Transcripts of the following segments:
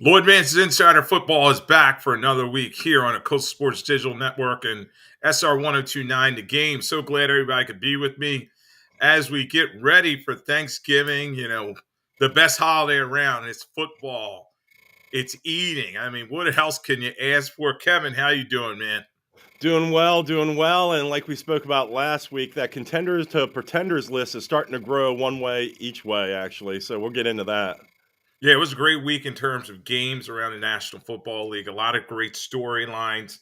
Lloyd Vance's Insider Football is back for another week here on a Coast Sports Digital Network and SR 1029 The Game. So glad everybody could be with me as we get ready for Thanksgiving. The best holiday around. It's football. It's eating. I mean, what else can you ask for? Kevin, how you doing, man? Doing well, doing well. And like we spoke about last week, that contenders to pretenders list is starting to grow one way each way, actually. So we'll get into that. Yeah, it was a great week in terms of games around the National Football League. A lot of great storylines.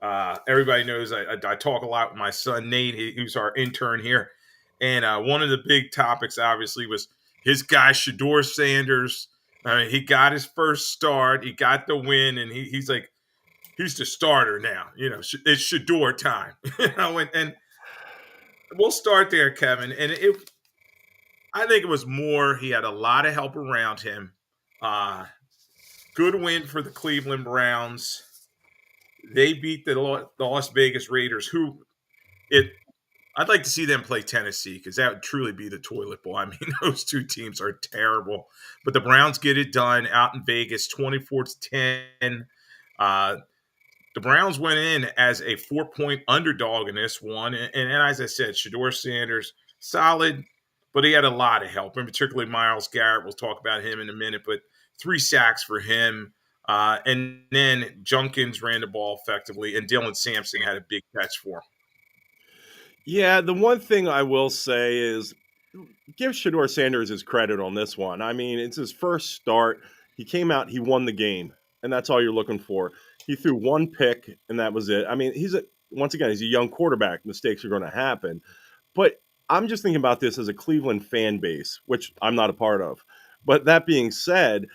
Everybody knows I talk a lot with my son, Nate, who's our intern here. And one of the big topics, obviously, was his guy, Shador Sanders. I mean, he got his first start. He got the win, and he's like, he's the starter now. It's Shador time. And we'll start there, Kevin. And I think it was more, he had a lot of help around him. Good win for the Cleveland Browns. They beat the Las Vegas Raiders, I'd like to see them play Tennessee because that would truly be the toilet bowl. I mean, those two teams are terrible. But the Browns get it done out in Vegas, 24-10. The Browns went in as a 4-point underdog in this one. And as I said, Shador Sanders, solid, but he had a lot of help, and particularly Myles Garrett. We'll talk about him in a minute, but 3 sacks for him. And then Junkins ran the ball effectively, and Dylan Sampson had a big catch for him. Yeah, the one thing I will say is give Shador Sanders his credit on this one. I mean, it's his first start. He came out, he won the game, and that's all you're looking for. He threw 1 pick, and that was it. I mean, he's a young quarterback. Mistakes are going to happen. But I'm just thinking about this as a Cleveland fan base, which I'm not a part of. But that being said,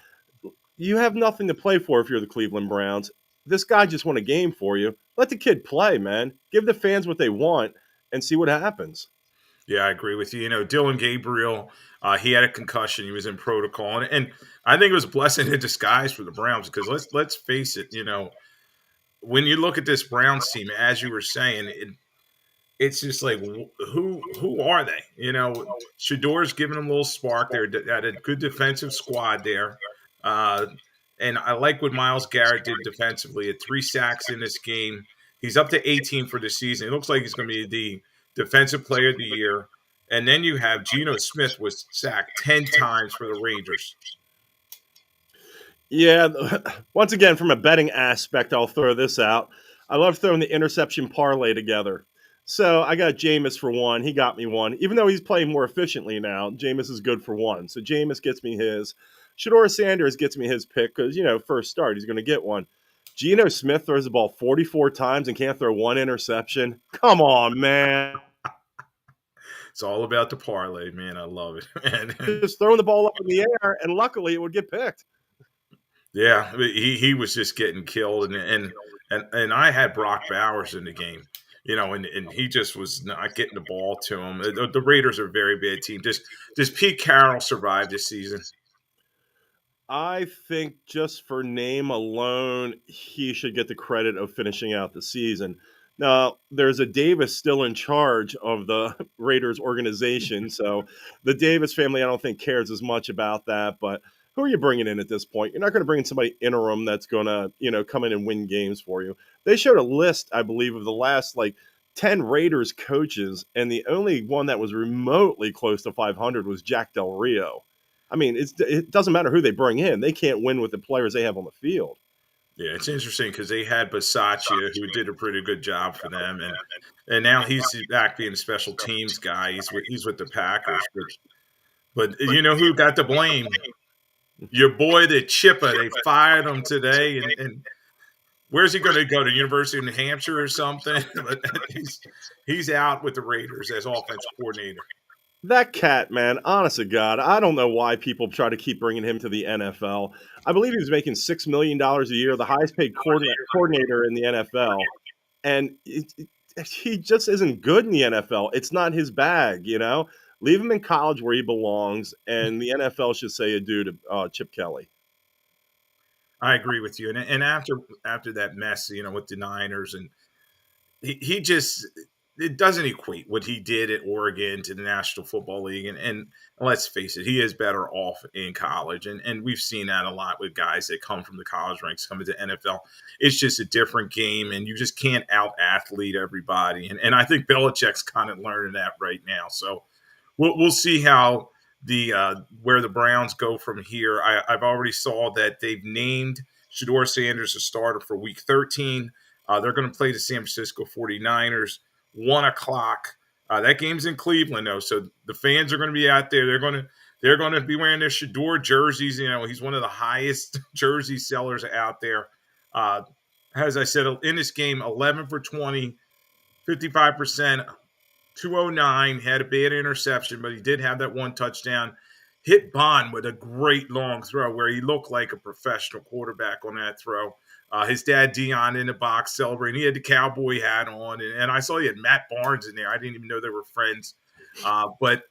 you have nothing to play for if you're the Cleveland Browns. This guy just won a game for you. Let the kid play, man. Give the fans what they want and see what happens. Yeah, I agree with you. Dylan Gabriel, he had a concussion. He was in protocol, and I think it was a blessing in disguise for the Browns because let's face it. When you look at this Browns team, as you were saying, it's just like who are they? Shador's giving them a little spark. They had a good defensive squad there, and I like what Myles Garrett did defensively. Had 3 sacks in this game. He's up to 18 for the season. It looks like he's going to be the defensive player of the year. And then you have Geno Smith was sacked 10 times for the Rangers. Yeah, once again, from a betting aspect, I'll throw this out. I love throwing the interception parlay together. So I got Jameis for 1. He got me 1. Even though he's playing more efficiently now, Jameis is good for 1. So Jameis gets me his. Shador Sanders gets me his pick because, first start, he's going to get 1. Geno Smith throws the ball 44 times and can't throw 1 interception. Come on, man. It's all about the parlay, man. I love it. Just throwing the ball up in the air, and luckily it would get picked. Yeah, he was just getting killed, and I had Brock Bowers in the game, and he just was not getting the ball to him. The Raiders are a very bad team. Does Pete Carroll survive this season? I think just for name alone, he should get the credit of finishing out the season. Now, there's a Davis still in charge of the Raiders organization, so the Davis family, I don't think, cares as much about that. But who are you bringing in at this point? You're not going to bring in somebody interim that's going to, come in and win games for you. They showed a list, I believe, of the last 10 Raiders coaches, and the only one that was remotely close to 500 was Jack Del Rio. I mean, it doesn't matter who they bring in. They can't win with the players they have on the field. Yeah, it's interesting because they had Bisaccia, who did a pretty good job for them, and now he's back being a special teams guy. He's with the Packers, but you know who got the blame? Your boy, the Chippa. They fired him today, and where's he going to go, to University of New Hampshire or something? But he's out with the Raiders as offensive coordinator. That cat, man, honest to God, I don't know why people try to keep bringing him to the NFL. I believe he was making $6 million a year, the highest paid coordinator in the NFL. And he just isn't good in the NFL. It's not his bag, Leave him in college where he belongs, and the NFL should say adieu to Chip Kelly. I agree with you. And after that mess, with the Niners, and he just it doesn't equate what he did at Oregon to the National Football League. And let's face it, he is better off in college. And we've seen that a lot with guys that come from the college ranks, come into NFL. It's just a different game, and you just can't out athlete everybody. And I think Belichick's kind of learning that right now. So we'll see how the where the Browns go from here. I've already saw that they've named Shedeur Sanders a starter for Week 13. They're going to play the San Francisco 49ers, 1 o'clock. That game's in Cleveland, though, so the fans are going to be out there. They're going to be wearing their Shedeur jerseys. You know, he's one of the highest jersey sellers out there. As I said, in this game, 11 for 20, 55%. 209, had a bad interception, but he did have that one touchdown. Hit Bond with a great long throw where he looked like a professional quarterback on that throw. His dad, Dion, in the box celebrating. He had the cowboy hat on, and I saw he had Matt Barnes in there. I didn't even know they were friends. But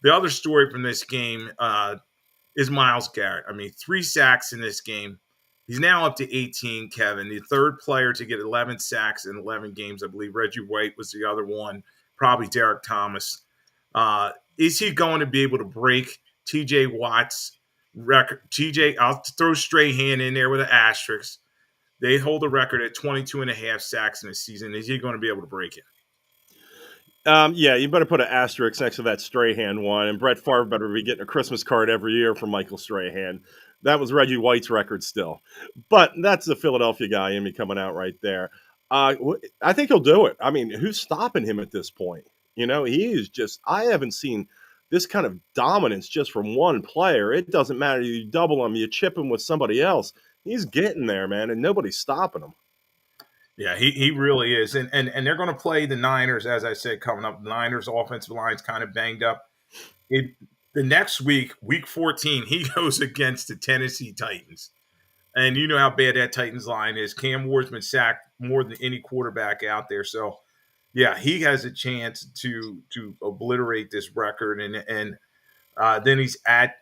the other story from this game is Myles Garrett. I mean, 3 sacks in this game. He's now up to 18, Kevin, the third player to get 11 sacks in 11 games. I believe Reggie White was the other one. Probably Derek Thomas. Is he going to be able to break TJ Watt's record? I'll throw Strahan in there with an asterisk. They hold the record at 22 and a half sacks in a season. Is he going to be able to break it? Yeah, you better put an asterisk next to that Strahan one, and Brett Favre better be getting a Christmas card every year from Michael Strahan. That was Reggie White's record still. But that's the Philadelphia guy in me coming out right there. I think he'll do it. I mean, who's stopping him at this point? You know, he is just, I haven't seen this kind of dominance just from one player. It doesn't matter. You double him, you chip him with somebody else. He's getting there, man, and nobody's stopping him. Yeah, he really is. And they're going to play the Niners, as I said, coming up. The Niners' offensive line's kind of banged up. The next week, Week 14, he goes against the Tennessee Titans. And you know how bad that Titans line is. Cam Ward's been sacked more than any quarterback out there. So, yeah, he has a chance to obliterate this record. And then he's at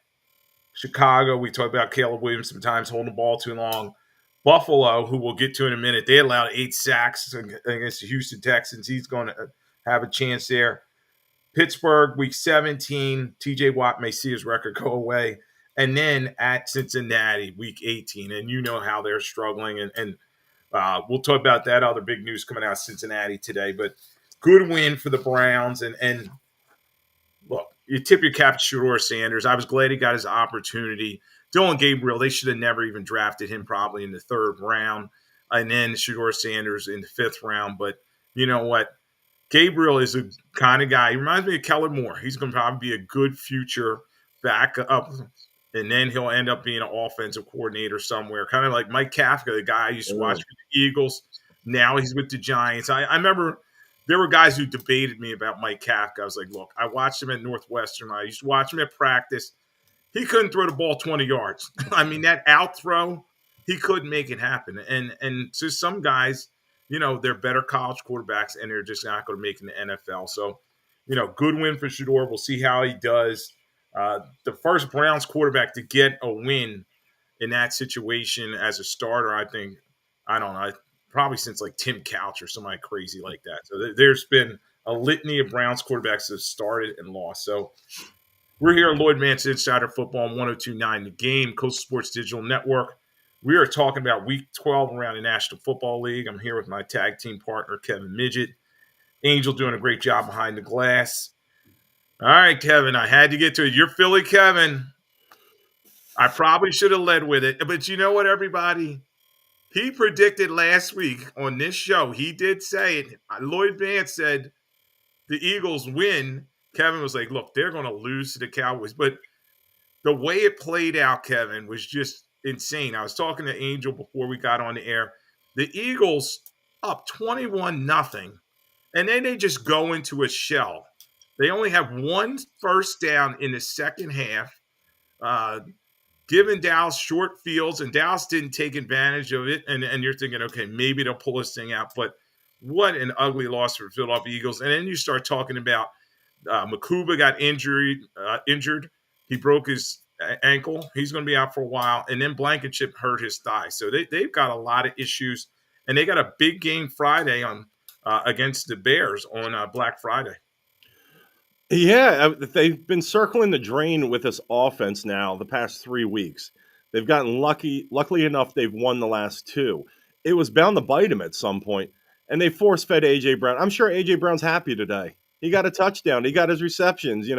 Chicago. We talk about Caleb Williams sometimes holding the ball too long. Buffalo, who we'll get to in a minute, they allowed 8 sacks against the Houston Texans. He's going to have a chance there. Pittsburgh, Week 17, TJ Watt may see his record go away. And then at Cincinnati, Week 18. And you know how they're struggling. And we'll talk about that other big news coming out of Cincinnati today. But good win for the Browns. And look, you tip your cap to Shedeur Sanders. I was glad he got his opportunity. Dillon Gabriel, they should have never even drafted him probably in the 3rd round. And then Shedeur Sanders in the 5th round. But you know what? Gabriel is a kind of guy. He reminds me of Kellen Moore. He's going to probably be a good future backup. And then he'll end up being an offensive coordinator somewhere. Kind of like Mike Kafka, the guy I used to watch with the Eagles. Now he's with the Giants. I remember there were guys who debated me about Mike Kafka. I was like, look, I watched him at Northwestern. I used to watch him at practice. He couldn't throw the ball 20 yards. I mean, that out throw, he couldn't make it happen. And so some guys, you know, they're better college quarterbacks, and they're just not going to make it in the NFL. So, you know, good win for Shedeur. We'll see how he does. The first Browns quarterback to get a win in that situation as a starter, I think, I don't know, probably since like Tim Couch or somebody crazy like that. So there's been a litany of Browns quarterbacks that have started and lost. So we're here at Lloyd Vance Insider Football on 102.9 The Game, Coastal Sports Digital Network. We are talking about Week 12 around the National Football League. I'm here with my tag team partner, Kevin Midgette. Angel doing a great job behind the glass. All right, Kevin, I had to get to it. You're Philly, Kevin. I probably should have led with it. But you know what, everybody? He predicted last week on this show. He did say it. Lloyd Vance said the Eagles win. Kevin was like, look, they're going to lose to the Cowboys. But the way it played out, Kevin, was just insane. I was talking to Angel before we got on the air. The Eagles up 21-0, and then they just go into a shell. They only have 1 first down in the second half, giving Dallas short fields, and Dallas didn't take advantage of it. And you're thinking, okay, maybe they'll pull this thing out. But what an ugly loss for the Philadelphia Eagles. And then you start talking about Makuba got injured. He broke his ankle. He's going to be out for a while. And then Blankenship hurt his thigh. So they've got a lot of issues. And they got a big game Friday on against the Bears on Black Friday. Yeah, they've been circling the drain with this offense now the past 3 weeks. They've gotten luckily enough, they've won the last two. It was bound to bite them at some point, and they force fed A.J. Brown. I'm sure A.J. Brown's happy today. He got a touchdown. He got his receptions,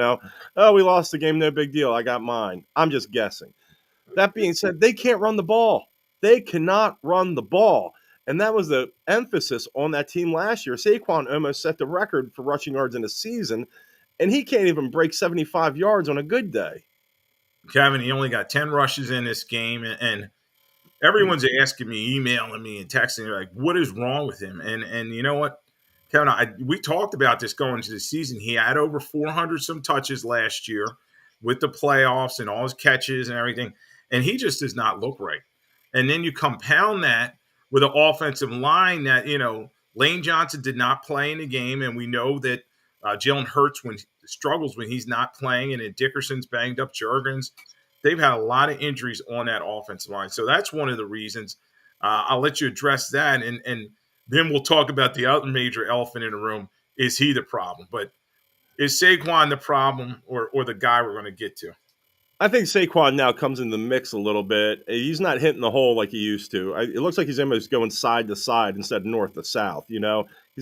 Oh, we lost the game, no big deal. I got mine. I'm just guessing. That being said, they can't run the ball. They cannot run the ball. And that was the emphasis on that team last year. Saquon almost set the record for rushing yards in a season, and he can't even break 75 yards on a good day. Kevin, he only got 10 rushes in this game, and everyone's asking me, emailing me, and texting me, like, what is wrong with him? And you know what, Kevin, we talked about this going into the season. He had over 400 some touches last year with the playoffs and all his catches and everything, and he just does not look right. And then you compound that with an offensive line that, Lane Johnson did not play in the game, and we know that Jalen Hurts struggles when he's not playing, and then Dickerson's banged up, Jurgens. They've had a lot of injuries on that offensive line. So that's one of the reasons. I'll let you address that, and then we'll talk about the other major elephant in the room. Is he the problem? But is Saquon the problem or the guy we're going to get to? I think Saquon now comes in the mix a little bit. He's not hitting the hole like he used to. It looks like he's almost going side to side instead of north to south. He's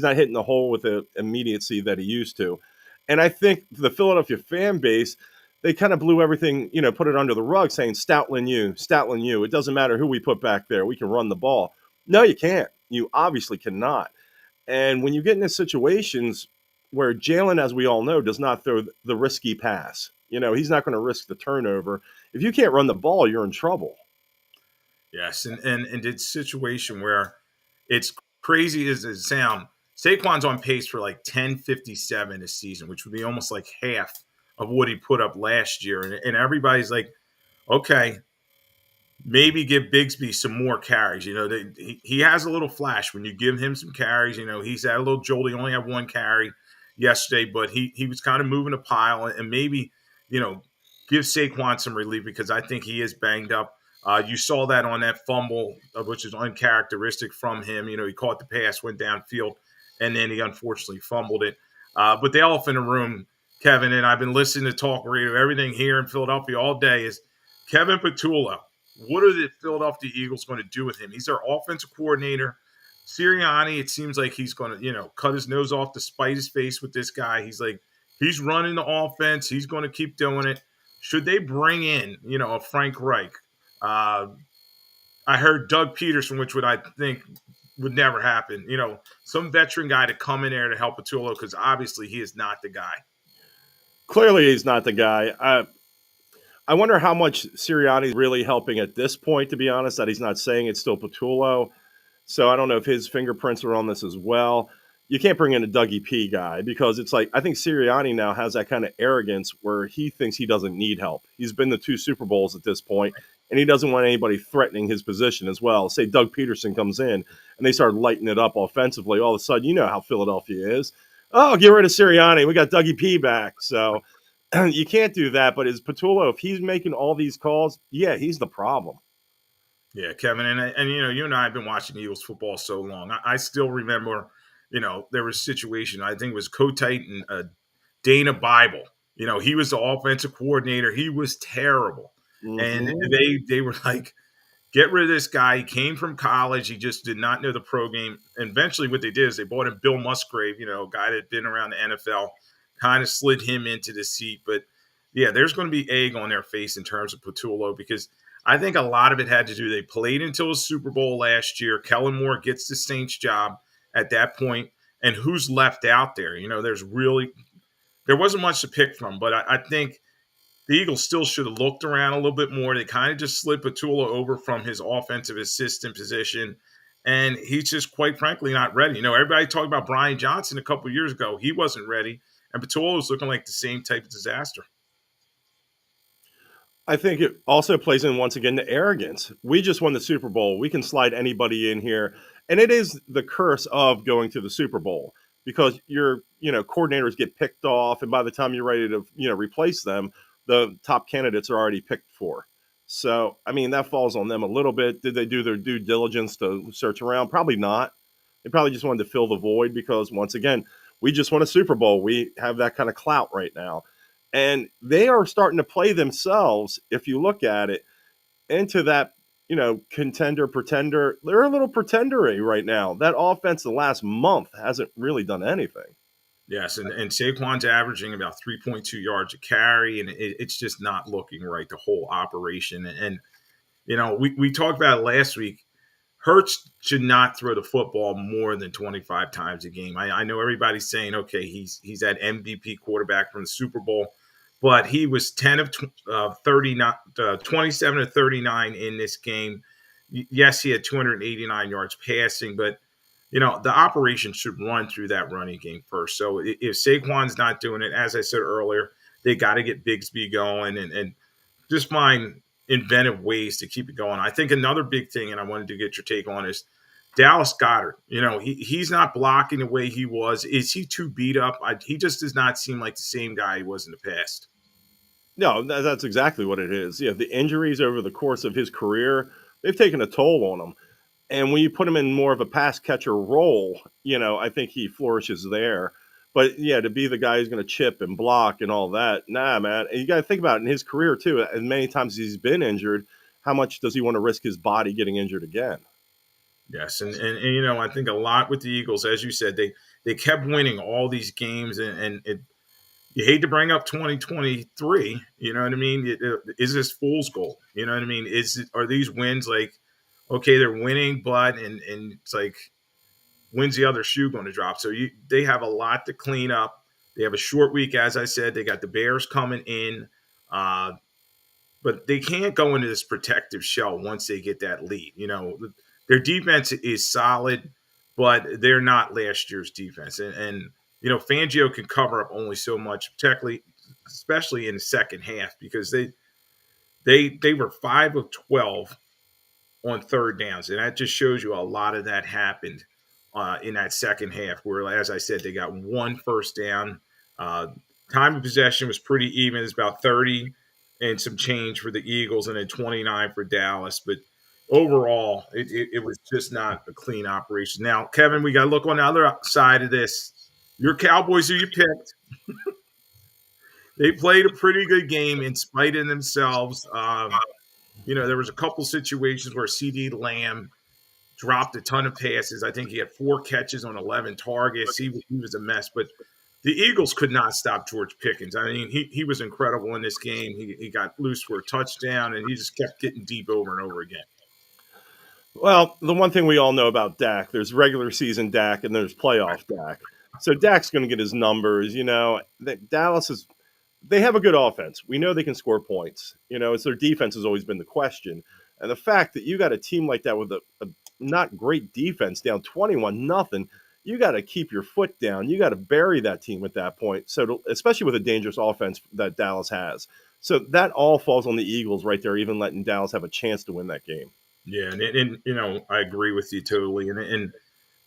not hitting the hole with the immediacy that he used to. And I think the Philadelphia fan base, they kind of blew everything, put it under the rug, saying Stoutland you. It doesn't matter who we put back there. We can run the ball. No, you can't. You obviously cannot. And when you get into situations where Jalen, as we all know, does not throw the risky pass, he's not going to risk the turnover. If you can't run the ball, you're in trouble. Yes, and it's a situation where it's crazy as it sounds. Saquon's on pace for like 1057 this season, which would be almost like half of what he put up last year. And everybody's like, okay, maybe give Bigsby some more carries. He has a little flash when you give him some carries. He's had a little jolt. He only had one carry yesterday, but he was kind of moving a pile, and maybe, give Saquon some relief because I think he is banged up. You saw that on that fumble, which is uncharacteristic from him. He caught the pass, went downfield, and then he unfortunately fumbled it. But the elephant in the room, Kevin, and I've been listening to talk radio, everything here in Philadelphia all day, is Kevin Patullo. What are the Philadelphia Eagles going to do with him? He's their offensive coordinator. Sirianni, it seems like he's going to, cut his nose off to spite his face with this guy. He's running the offense. He's going to keep doing it. Should they bring in, a Frank Reich? I heard Doug Peterson, which I think would never happen. Some veteran guy to come in there to help Patullo because obviously he is not the guy. Clearly, he's not the guy. I wonder how much Sirianni is really helping at this point, to be honest, that he's not saying it's still Patullo. So I don't know if his fingerprints are on this as well. You can't bring in a Dougie P guy because it's like, I think Sirianni now has that kind of arrogance where he thinks he doesn't need help. He's been to 2 Super Bowls at this point, and he doesn't want anybody threatening his position as well. Say Doug Peterson comes in and they start lighting it up offensively. All of a sudden, you know how Philadelphia is. Oh, get rid of Sirianni. We got Dougie P back. So you can't do that. But is Patullo, if he's making all these calls, yeah, he's the problem. Yeah, Kevin, and you and I have been watching Eagles football so long. I still remember, there was a situation. I think it was Kotite and Dana Bible. He was the offensive coordinator. He was terrible, and they were like, get rid of this guy. He came from college. He just did not know the pro game. And eventually, what they did is they brought in Bill Musgrave, a guy that had been around the NFL, kind of slid him into the seat. But yeah, there's going to be egg on their face in terms of Patullo because I think a lot of it had to do. They played until the Super Bowl last year. Kellen Moore gets the Saints job at that point, and who's left out there? There wasn't much to pick from, but I think the Eagles still should have looked around a little bit more. They kind of just slid Patullo over from his offensive assistant position, and he's just quite frankly not ready. Everybody talked about Brian Johnson a couple of years ago. He wasn't ready, and Patullo was looking like the same type of disaster. I think it also plays in once again to arrogance. We just won the Super Bowl. We can slide anybody in here. And it is the curse of going to the Super Bowl because your, coordinators get picked off. And by the time you're ready to, replace them, the top candidates are already picked for. So, that falls on them a little bit. Did they do their due diligence to search around? Probably not. They probably just wanted to fill the void because, once again, we just won a Super Bowl. We have that kind of clout right now. And they are starting to play themselves, if you look at it, into that, contender, pretender. They're a little pretendery right now. That offense the last month hasn't really done anything. Yes, and Saquon's averaging about 3.2 yards a carry, and it's just not looking right, the whole operation. And we talked about it last week. Hurts should not throw the football more than 25 times a game. I know everybody's saying, okay, he's that MVP quarterback from the Super Bowl, but he was 10 of 39, 27 of 39 in this game. Yes, he had 289 yards passing, but the operation should run through that running game first. So if Saquon's not doing it, as I said earlier, they got to get Bigsby going and just find inventive ways to keep it going. I think another big thing, and I wanted to get your take on, is Dallas Goedert. He's not blocking the way he was. Is he too beat up? He just does not seem like the same guy he was in the past. No, that's exactly what it is. Yeah, the injuries over the course of his career, they've taken a toll on him. And when you put him in more of a pass catcher role, I think he flourishes there. But yeah, to be the guy who's going to chip and block and all that, nah, man. And you got to think about it in his career too. As many times as he's been injured, how much does he want to risk his body getting injured again? Yes, and I think a lot with the Eagles, as you said, they kept winning all these games, and you hate to bring up 2023. You know what I mean? Is this fool's gold? You know what I mean? Are these wins like, okay, they're winning, but and it's like, when's the other shoe going to drop? So they have a lot to clean up. They have a short week, as I said. They got the Bears coming in, uh, but they can't go into this protective shell once they get that lead. Their defense is solid, but they're not last year's defense. And Fangio can cover up only so much, particularly, especially in the second half, because they were 5 of 12 on third downs, and that just shows you a lot of that happened in that second half, where, as I said, they got one first down. Uh, Time of possession was pretty even. It's about 30 and some change for the Eagles, and then 29 for Dallas. But overall, it was just not a clean operation. Now, Kevin, we got to look on the other side of this. Your Cowboys, who you picked, they played a pretty good game in spite of themselves. There was a couple situations where CD Lamb dropped a ton of passes. I think he had 4 catches on 11 targets. He was a mess. But the Eagles could not stop George Pickens. I mean, he was incredible in this game. He got loose for a touchdown, and he just kept getting deep over and over again. Well, the one thing we all know about Dak, there's regular season Dak and there's playoff Dak. So Dak's going to get his numbers. Dallas is, they have a good offense. We know they can score points. It's their defense has always been the question. And the fact that you got a team like that with a not great defense down 21-0, you got to keep your foot down. You got to bury that team at that point. So especially with a dangerous offense that Dallas has. So that all falls on the Eagles right there, even letting Dallas have a chance to win that game. Yeah, and I agree with you totally. And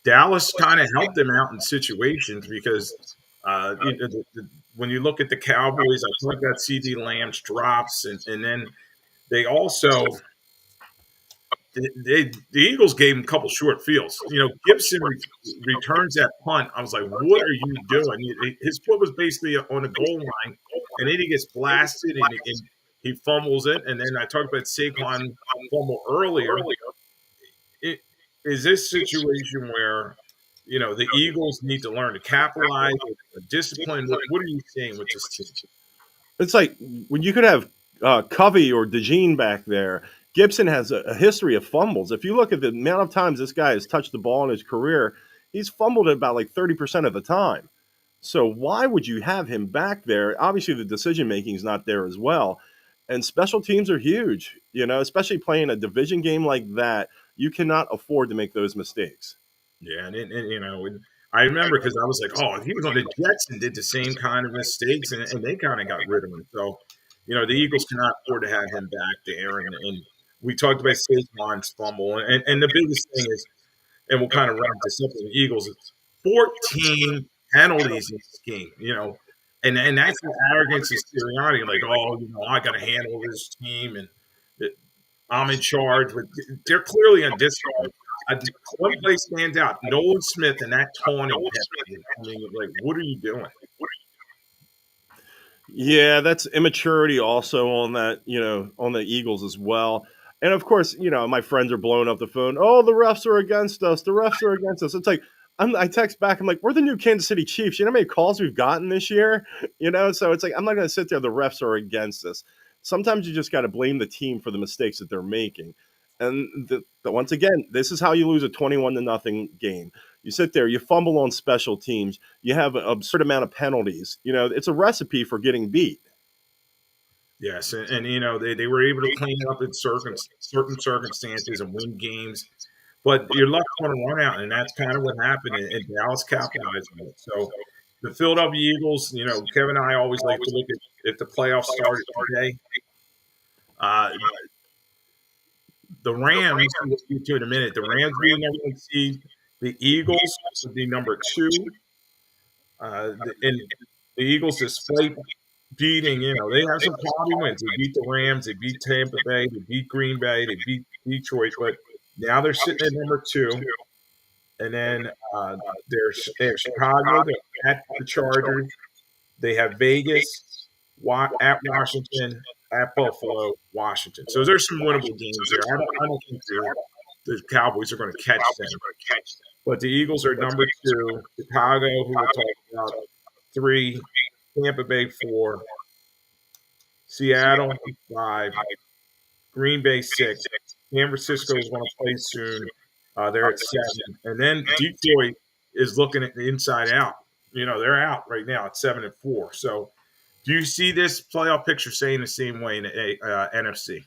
Dallas kind of helped them out in situations because when you look at the Cowboys, I think that CD Lamb's drops, and then they also the Eagles gave him a couple short fields. Gibson returns that punt. I was like, "What are you doing?" His foot was basically on the goal line, and then he gets blasted and he fumbles it. And then I talked about Saquon fumble earlier. Is this situation where the Eagles need to learn to capitalize, discipline? What are you seeing with this team? It's like when you could have Covey or DeJean back there. Gibson has a history of fumbles. If you look at the amount of times this guy has touched the ball in his career, he's fumbled it about like 30% of the time. So why would you have him back there? Obviously, the decision making is not there as well. And special teams are huge, especially playing a division game like that. You cannot afford to make those mistakes. Yeah, and I remember because I was like, oh, he was on the Jets and did the same kind of mistakes, and they kind of got rid of him. So, the Eagles cannot afford to have him back there. And we talked about Saquon's fumble, and the biggest thing is, and we'll kind of wrap this up with the Eagles, 14 penalties in this game, and that's the arrogance and superiority, like, oh, I got to handle this team, and I'm in charge. But they're clearly undisciplined. one play stands out. Nolan Smith and that taunting penalty. I mean, like, what are you doing? Yeah, that's immaturity also on that, on the Eagles as well. And of course, my friends are blowing up the phone. Oh, the refs are against us. The refs are against us. It's like I text back. I'm like, we're the new Kansas City Chiefs. You know how many calls we've gotten this year? So it's like I'm not going to sit there. The refs are against us. Sometimes you just got to blame the team for the mistakes that they're making. And once again, this is how you lose a 21-0 game. You sit there, you fumble on special teams, you have an absurd amount of penalties. It's a recipe for getting beat. Yes, and they were able to clean up in certain circumstances and win games, but you're left on a run out, and that's kind of what happened, and Dallas capitalized on it. So the Philadelphia Eagles, Kevin and I always like to look at if the playoffs started today. The Rams, we'll get to in a minute. The Rams being number 1 seed, the Eagles would be number 2. And the Eagles, despite beating, they have some quality wins. They beat the Rams, they beat Tampa Bay, they beat Green Bay, they beat Detroit, but now they're sitting at number 2. And then they're Chicago, they're at the Chargers, they have Vegas, at Washington, at Buffalo, Washington. So there's some winnable games there. I don't think the Cowboys are going to catch them. But the Eagles are number 2, Chicago, who we'll talk about, 3, Tampa Bay 4, Seattle 5, Green Bay 6, San Francisco is going to play soon. They're at 7, and then Detroit is looking at the inside out. They're out right now at 7-4. So, do you see this playoff picture staying the same way in the NFC?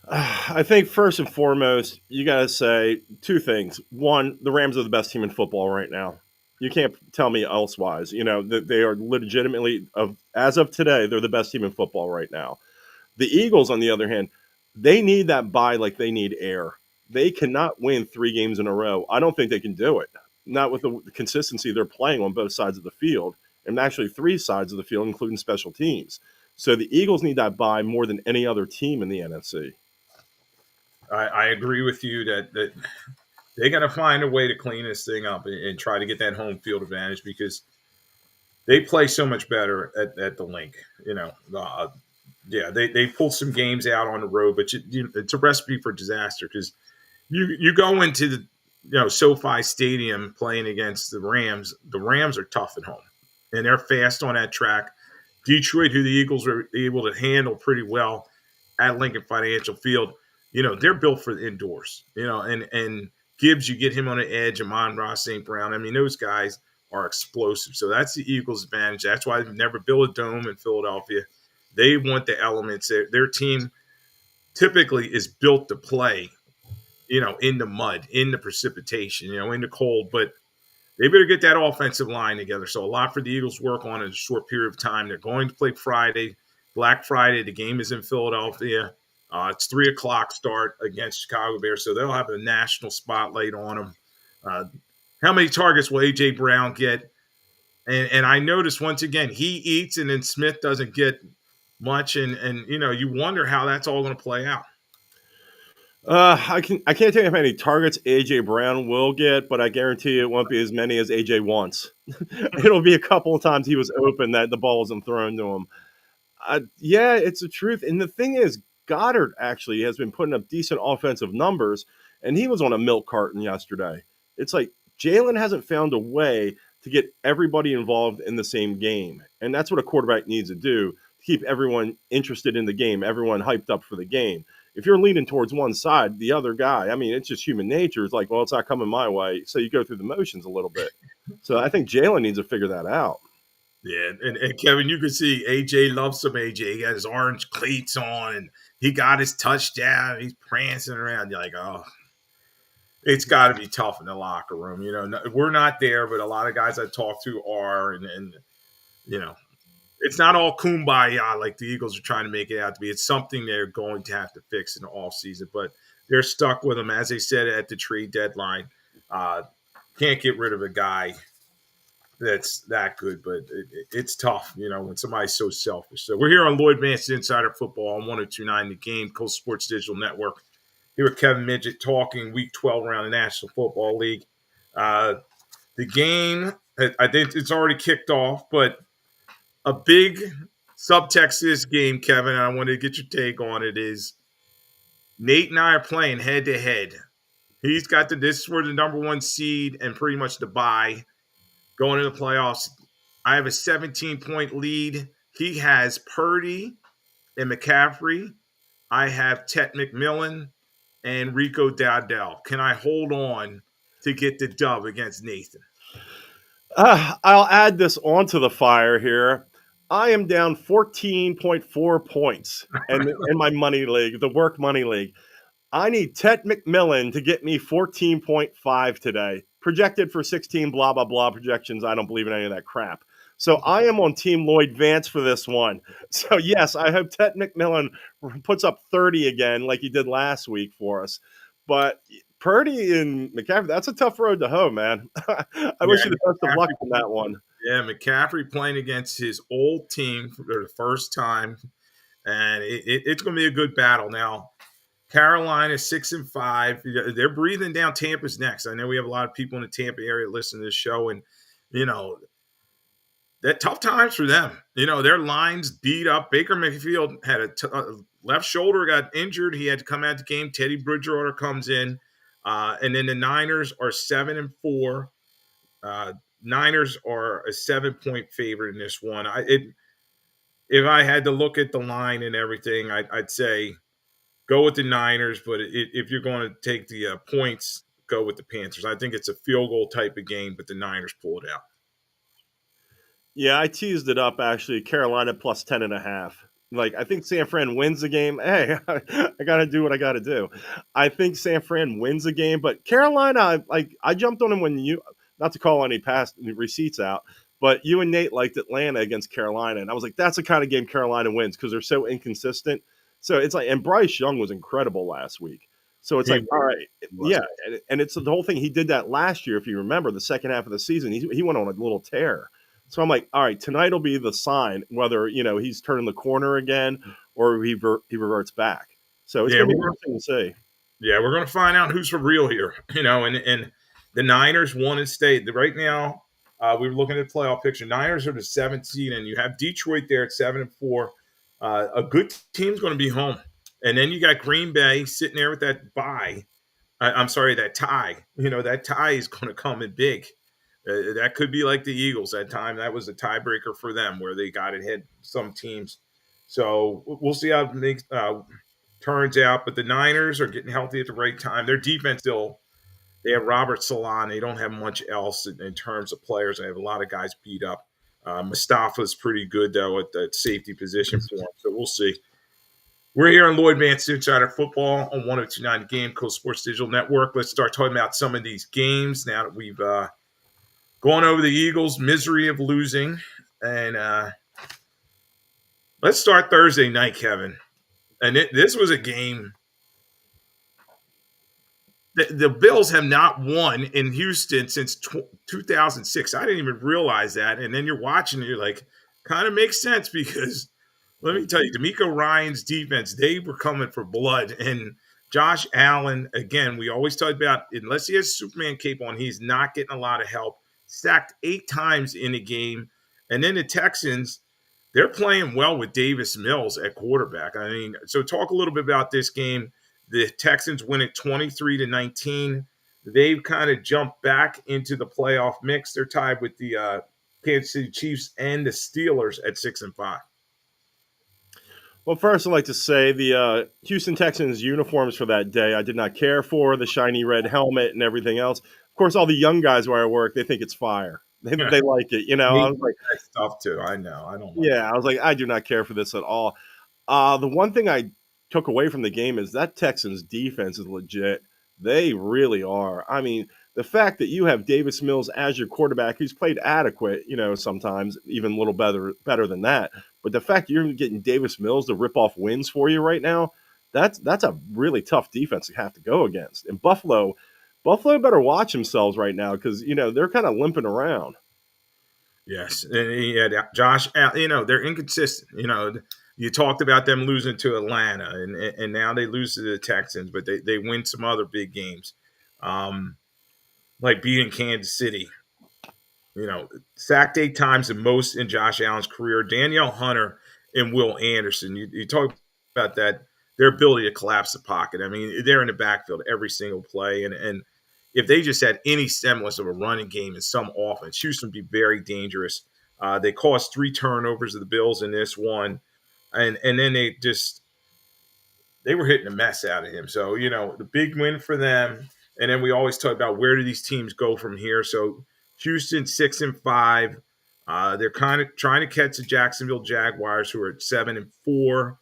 I think first and foremost, you got to say 2 things. One, the Rams are the best team in football right now. You can't tell me elsewise. That they are legitimately, as of today, they're the best team in football right now. The Eagles, on the other hand, they need that bye like they need air. They cannot win 3 games in a row. I don't think they can do it. Not with the consistency they're playing on both sides of the field, and actually 3 sides of the field, including special teams. So the Eagles need that bye more than any other team in the NFC. I agree with you that they got to find a way to clean this thing up and try to get that home field advantage because they play so much better at the link. They pulled some games out on the road, but it's a recipe for disaster because you go into the SoFi Stadium playing against the Rams. The Rams are tough at home, and they're fast on that track. Detroit, who the Eagles were able to handle pretty well at Lincoln Financial Field, they're built for the indoors. And Gibbs, you get him on the edge. Amon-Ra St. Brown. I mean, those guys are explosive. So that's the Eagles' advantage. That's why they've never built a dome in Philadelphia. They want the elements. Their team typically is built to play, in the mud, in the precipitation, in the cold. But they better get that offensive line together. So a lot for the Eagles to work on in a short period of time. They're going to play Friday, Black Friday. The game is in Philadelphia. It's 3:00 start against Chicago Bears, so they'll have a national spotlight on them. How many targets will A.J. Brown get? And I noticed once again, he eats and then Smith doesn't get much. And you wonder how that's all going to play out. I can't tell you how many targets AJ Brown will get, but I guarantee you it won't be as many as AJ wants. It'll be a couple of times he was open that the ball wasn't thrown to him. Yeah, it's the truth. And the thing is, Goddard actually has been putting up decent offensive numbers, and he was on a milk carton yesterday. It's like Jalen hasn't found a way to get everybody involved in the same game, and that's what a quarterback needs to do to keep everyone interested in the game, everyone hyped up for the game. If you're leaning towards one side, the other guy, I mean, it's just human nature. It's like, well, it's not coming my way, so you go through the motions a little bit. So I think Jalen needs to figure that out. Yeah, and Kevin, you can see AJ loves some AJ. He got his orange cleats on, and he got his touchdown. He's prancing around. You're like, oh, it's got to be tough in the locker room. We're not there, but a lot of guys I talk to are, and it's not all kumbaya like the Eagles are trying to make it out to be. It's something they're going to have to fix in the offseason, but they're stuck with them, as they said at the trade deadline. Can't get rid of a guy that's that good, but it's tough, when somebody's so selfish. So we're here on Lloyd Vance Insider Football on 102.9 The Game, Coast Sports Digital Network. here with Kevin Midgette talking Week 12 around the National Football League. The game, I think it's already kicked off, but a big subtext to this game, Kevin, and I wanted to get your take on it, is Nate and I are playing head to head. He's got this for the number one seed and pretty much the bye going into the playoffs. I have a 17-point lead. He has Purdy and McCaffrey. I have Tet McMillan and Rico Dowdell. Can I hold on to get the dub against Nathan? I'll add this onto the fire here. I am down 14.4 points in my money league, the work money league. I need Tet McMillan to get me 14.5 today. Projected for 16, blah, blah, blah projections. I don't believe in any of that crap. So I am on Team Lloyd Vance for this one. So, yes, I hope Tet McMillan puts up 30 again like he did last week for us. But Purdy and McCaffrey, that's a tough road to hoe, man. I wish you the best of luck on that one. Yeah, McCaffrey playing against his old team for the first time, and it's going to be a good battle. Now, Carolina 6-5. They're breathing down Tampa's necks. I know we have a lot of people in the Tampa area listening to this show, and that tough times for them. Their lines beat up. Baker Mayfield had a left shoulder got injured. He had to come out the game. Teddy Bridgewater comes in, and then the Niners are 7-4. Niners are a 7-point favorite in this one. If I had to look at the line and everything, I'd say go with the Niners. But if you're going to take the points, go with the Panthers. I think it's a field goal type of game, but the Niners pull it out. Yeah, I teased it up actually. Carolina plus 10.5. Like, I think San Fran wins the game. Hey, I got to do what I got to do. I think San Fran wins the game, but Carolina, I jumped on them when not to call any past receipts out, but you and Nate liked Atlanta against Carolina. And I was like, that's the kind of game Carolina wins because they're so inconsistent. So it's like, and Bryce Young was incredible last week. So it's all right. Yeah. And it's the whole thing. He did that last year. If you remember the second half of the season, he went on a little tear. So I'm like, all right, tonight will be the sign whether, he's turning the corner again or he reverts back. So it's going to be interesting to see. Yeah, we're going to find out who's for real here, and the Niners won and stayed. Right now, we were looking at the playoff picture. Niners are the 7th seed, and you have Detroit there at 7-4. A good team's going to be home. And then you got Green Bay sitting there with that bye. That tie. That tie is going to come in big. That could be like the Eagles that time. That was a tiebreaker for them where they got ahead some teams. So we'll see how it turns out. But the Niners are getting healthy at the right time. Their defense still – they have Robert Salah. They don't have much else in terms of players. They have a lot of guys beat up. Mustafa's pretty good, though, at that safety position for him. So we'll see. We're here on Lloyd Vance Insider Football on 102.9 Game Coast Sports Digital Network. Let's start talking about some of these games now that we've gone over the Eagles' misery of losing. And let's start Thursday night, Kevin. And this was a game. The Bills have not won in Houston since 2006. I didn't even realize that. And then you're watching and you're like, kind of makes sense because let me tell you, D'Amico Ryan's defense, they were coming for blood. And Josh Allen, again, we always talk about, unless he has Superman cape on, he's not getting a lot of help. Sacked 8 times in a game. And then the Texans, they're playing well with Davis Mills at quarterback. I mean, so talk a little bit about this game. The Texans win it 23-19. They've kind of jumped back into the playoff mix. They're tied with the Kansas City Chiefs and the Steelers at 6-5. Well, first, I'd like to say the Houston Texans uniforms for that day I did not care for, the shiny red helmet and everything else. Of course, all the young guys where I work, they think it's fire. They like it, I was like, that stuff too. I know. I don't. I was like, I do not care for this at all. The one thing I took away from the game is that Texans defense is legit. They really are. I mean, the fact that you have Davis Mills as your quarterback, who's played adequate, sometimes even a little better than that. But the fact that you're getting Davis Mills to rip off wins for you right now, that's a really tough defense to have to go against. And Buffalo better watch themselves right now because, they're kind of limping around. Yes. And Josh, they're inconsistent. You talked about them losing to Atlanta, and now they lose to the Texans, but they win some other big games, um, like beating Kansas City. Sacked 8 times the most in Josh Allen's career. Danielle Hunter and Will Anderson. You talk about that, their ability to collapse the pocket. I mean, they're in the backfield every single play, and if they just had any semblance of a running game in some offense, Houston would be very dangerous. They caused 3 turnovers of the Bills in this one, and then they were hitting the mess out of him. So, the big win for them. And then we always talk about where do these teams go from here. So Houston 6-5. They're kind of trying to catch the Jacksonville Jaguars, who are at 7-4.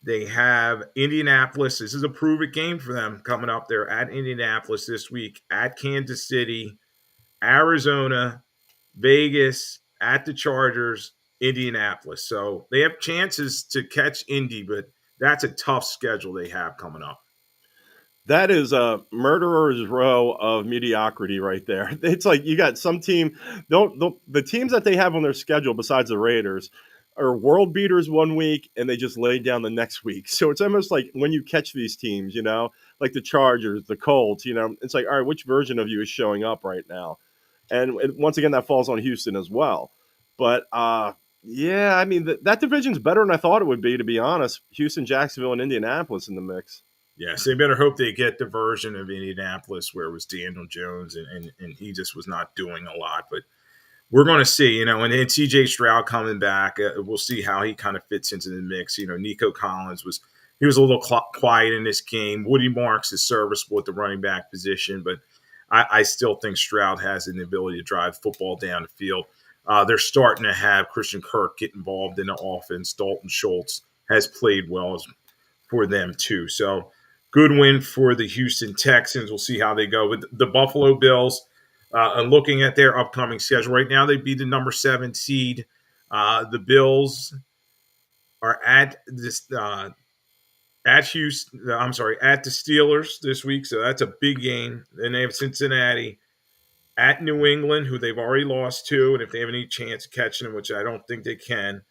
They have Indianapolis. This is a prove-it game for them coming up. They're at Indianapolis this week, at Kansas City, Arizona, Vegas, at the Chargers, Indianapolis. So they have chances to catch Indy, but that's a tough schedule they have coming up. That is a murderer's row of mediocrity right there. It's like you got some team, the teams that they have on their schedule besides the Raiders are world beaters one week and they just lay down the next week. So it's almost like when you catch these teams, like the Chargers, the Colts, it's like, all right, which version of you is showing up right now? And once again, that falls on Houston as well. But yeah, I mean, that division's better than I thought it would be, to be honest. Houston, Jacksonville, and Indianapolis in the mix. Yes, they better hope they get the version of Indianapolis where it was Daniel Jones and he just was not doing a lot. But we're going to see, and then CJ Stroud coming back. We'll see how he kind of fits into the mix. Nico Collins was a little quiet in this game. Woody Marks is serviceable at the running back position, but I still think Stroud has an ability to drive football down the field. They're starting to have Christian Kirk get involved in the offense. Dalton Schultz has played well for them too. So good win for the Houston Texans. We'll see how they go with the Buffalo Bills. And looking at their upcoming schedule right now, they'd be the number 7 seed. The Bills are at Houston. I'm sorry, at the Steelers this week, so that's a big game. Then they have Cincinnati at New England, who they've already lost to, and if they have any chance of catching them, which I don't think they can,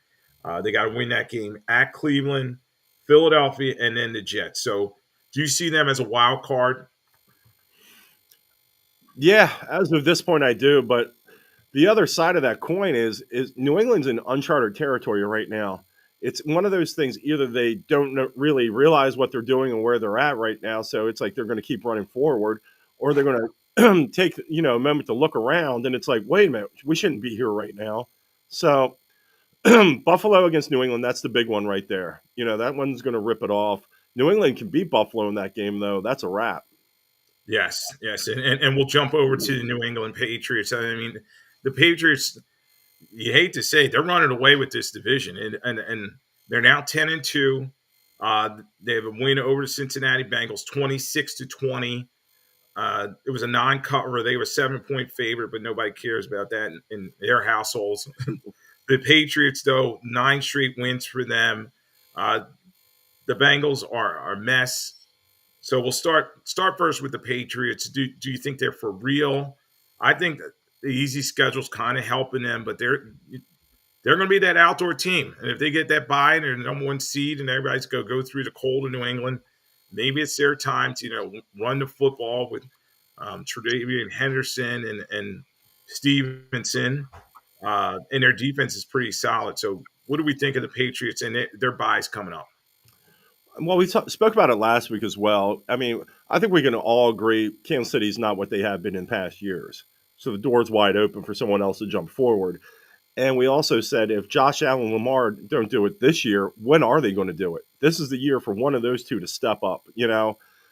they got to win that game. At Cleveland, Philadelphia, and then the Jets. So, do you see them as a wild card? Yeah, as of this point, I do. But the other side of that coin is New England's in uncharted territory right now. It's one of those things, either they don't really realize what they're doing and where they're at right now, so it's like they're going to keep running forward, or they're going to take a moment to look around, and it's like, wait a minute, we shouldn't be here right now. So Buffalo against New England, that's the big one right there. That one's going to rip it off. New England can beat Buffalo in that game, though. That's a wrap. Yes. And we'll jump over to the New England Patriots. I mean, the Patriots, you hate to say, they're running away with this division, and they're now 10-2. They have a win over the Cincinnati Bengals, 26-20. It was a non-cover. They were a 7-point favorite, but nobody cares about that in their households. The Patriots, though, 9 straight wins for them. The Bengals are a mess. So we'll start first with the Patriots. Do you think they're for real? I think the easy schedule's kind of helping them, but they're going to be that outdoor team. And if they get that bye and they're the number 1 seed and everybody's going to go through the cold in New England, maybe it's their time to run the football with Tredavian Henderson and Stevenson. And their defense is pretty solid. So what do we think of the Patriots and their byes coming up? Well, we spoke about it last week as well. I mean, I think we can all agree Kansas City's not what they have been in past years. So the door's wide open for someone else to jump forward. And we also said if Josh Allen and Lamar don't do it this year, when are they going to do it? This is the year for one of those two to step up,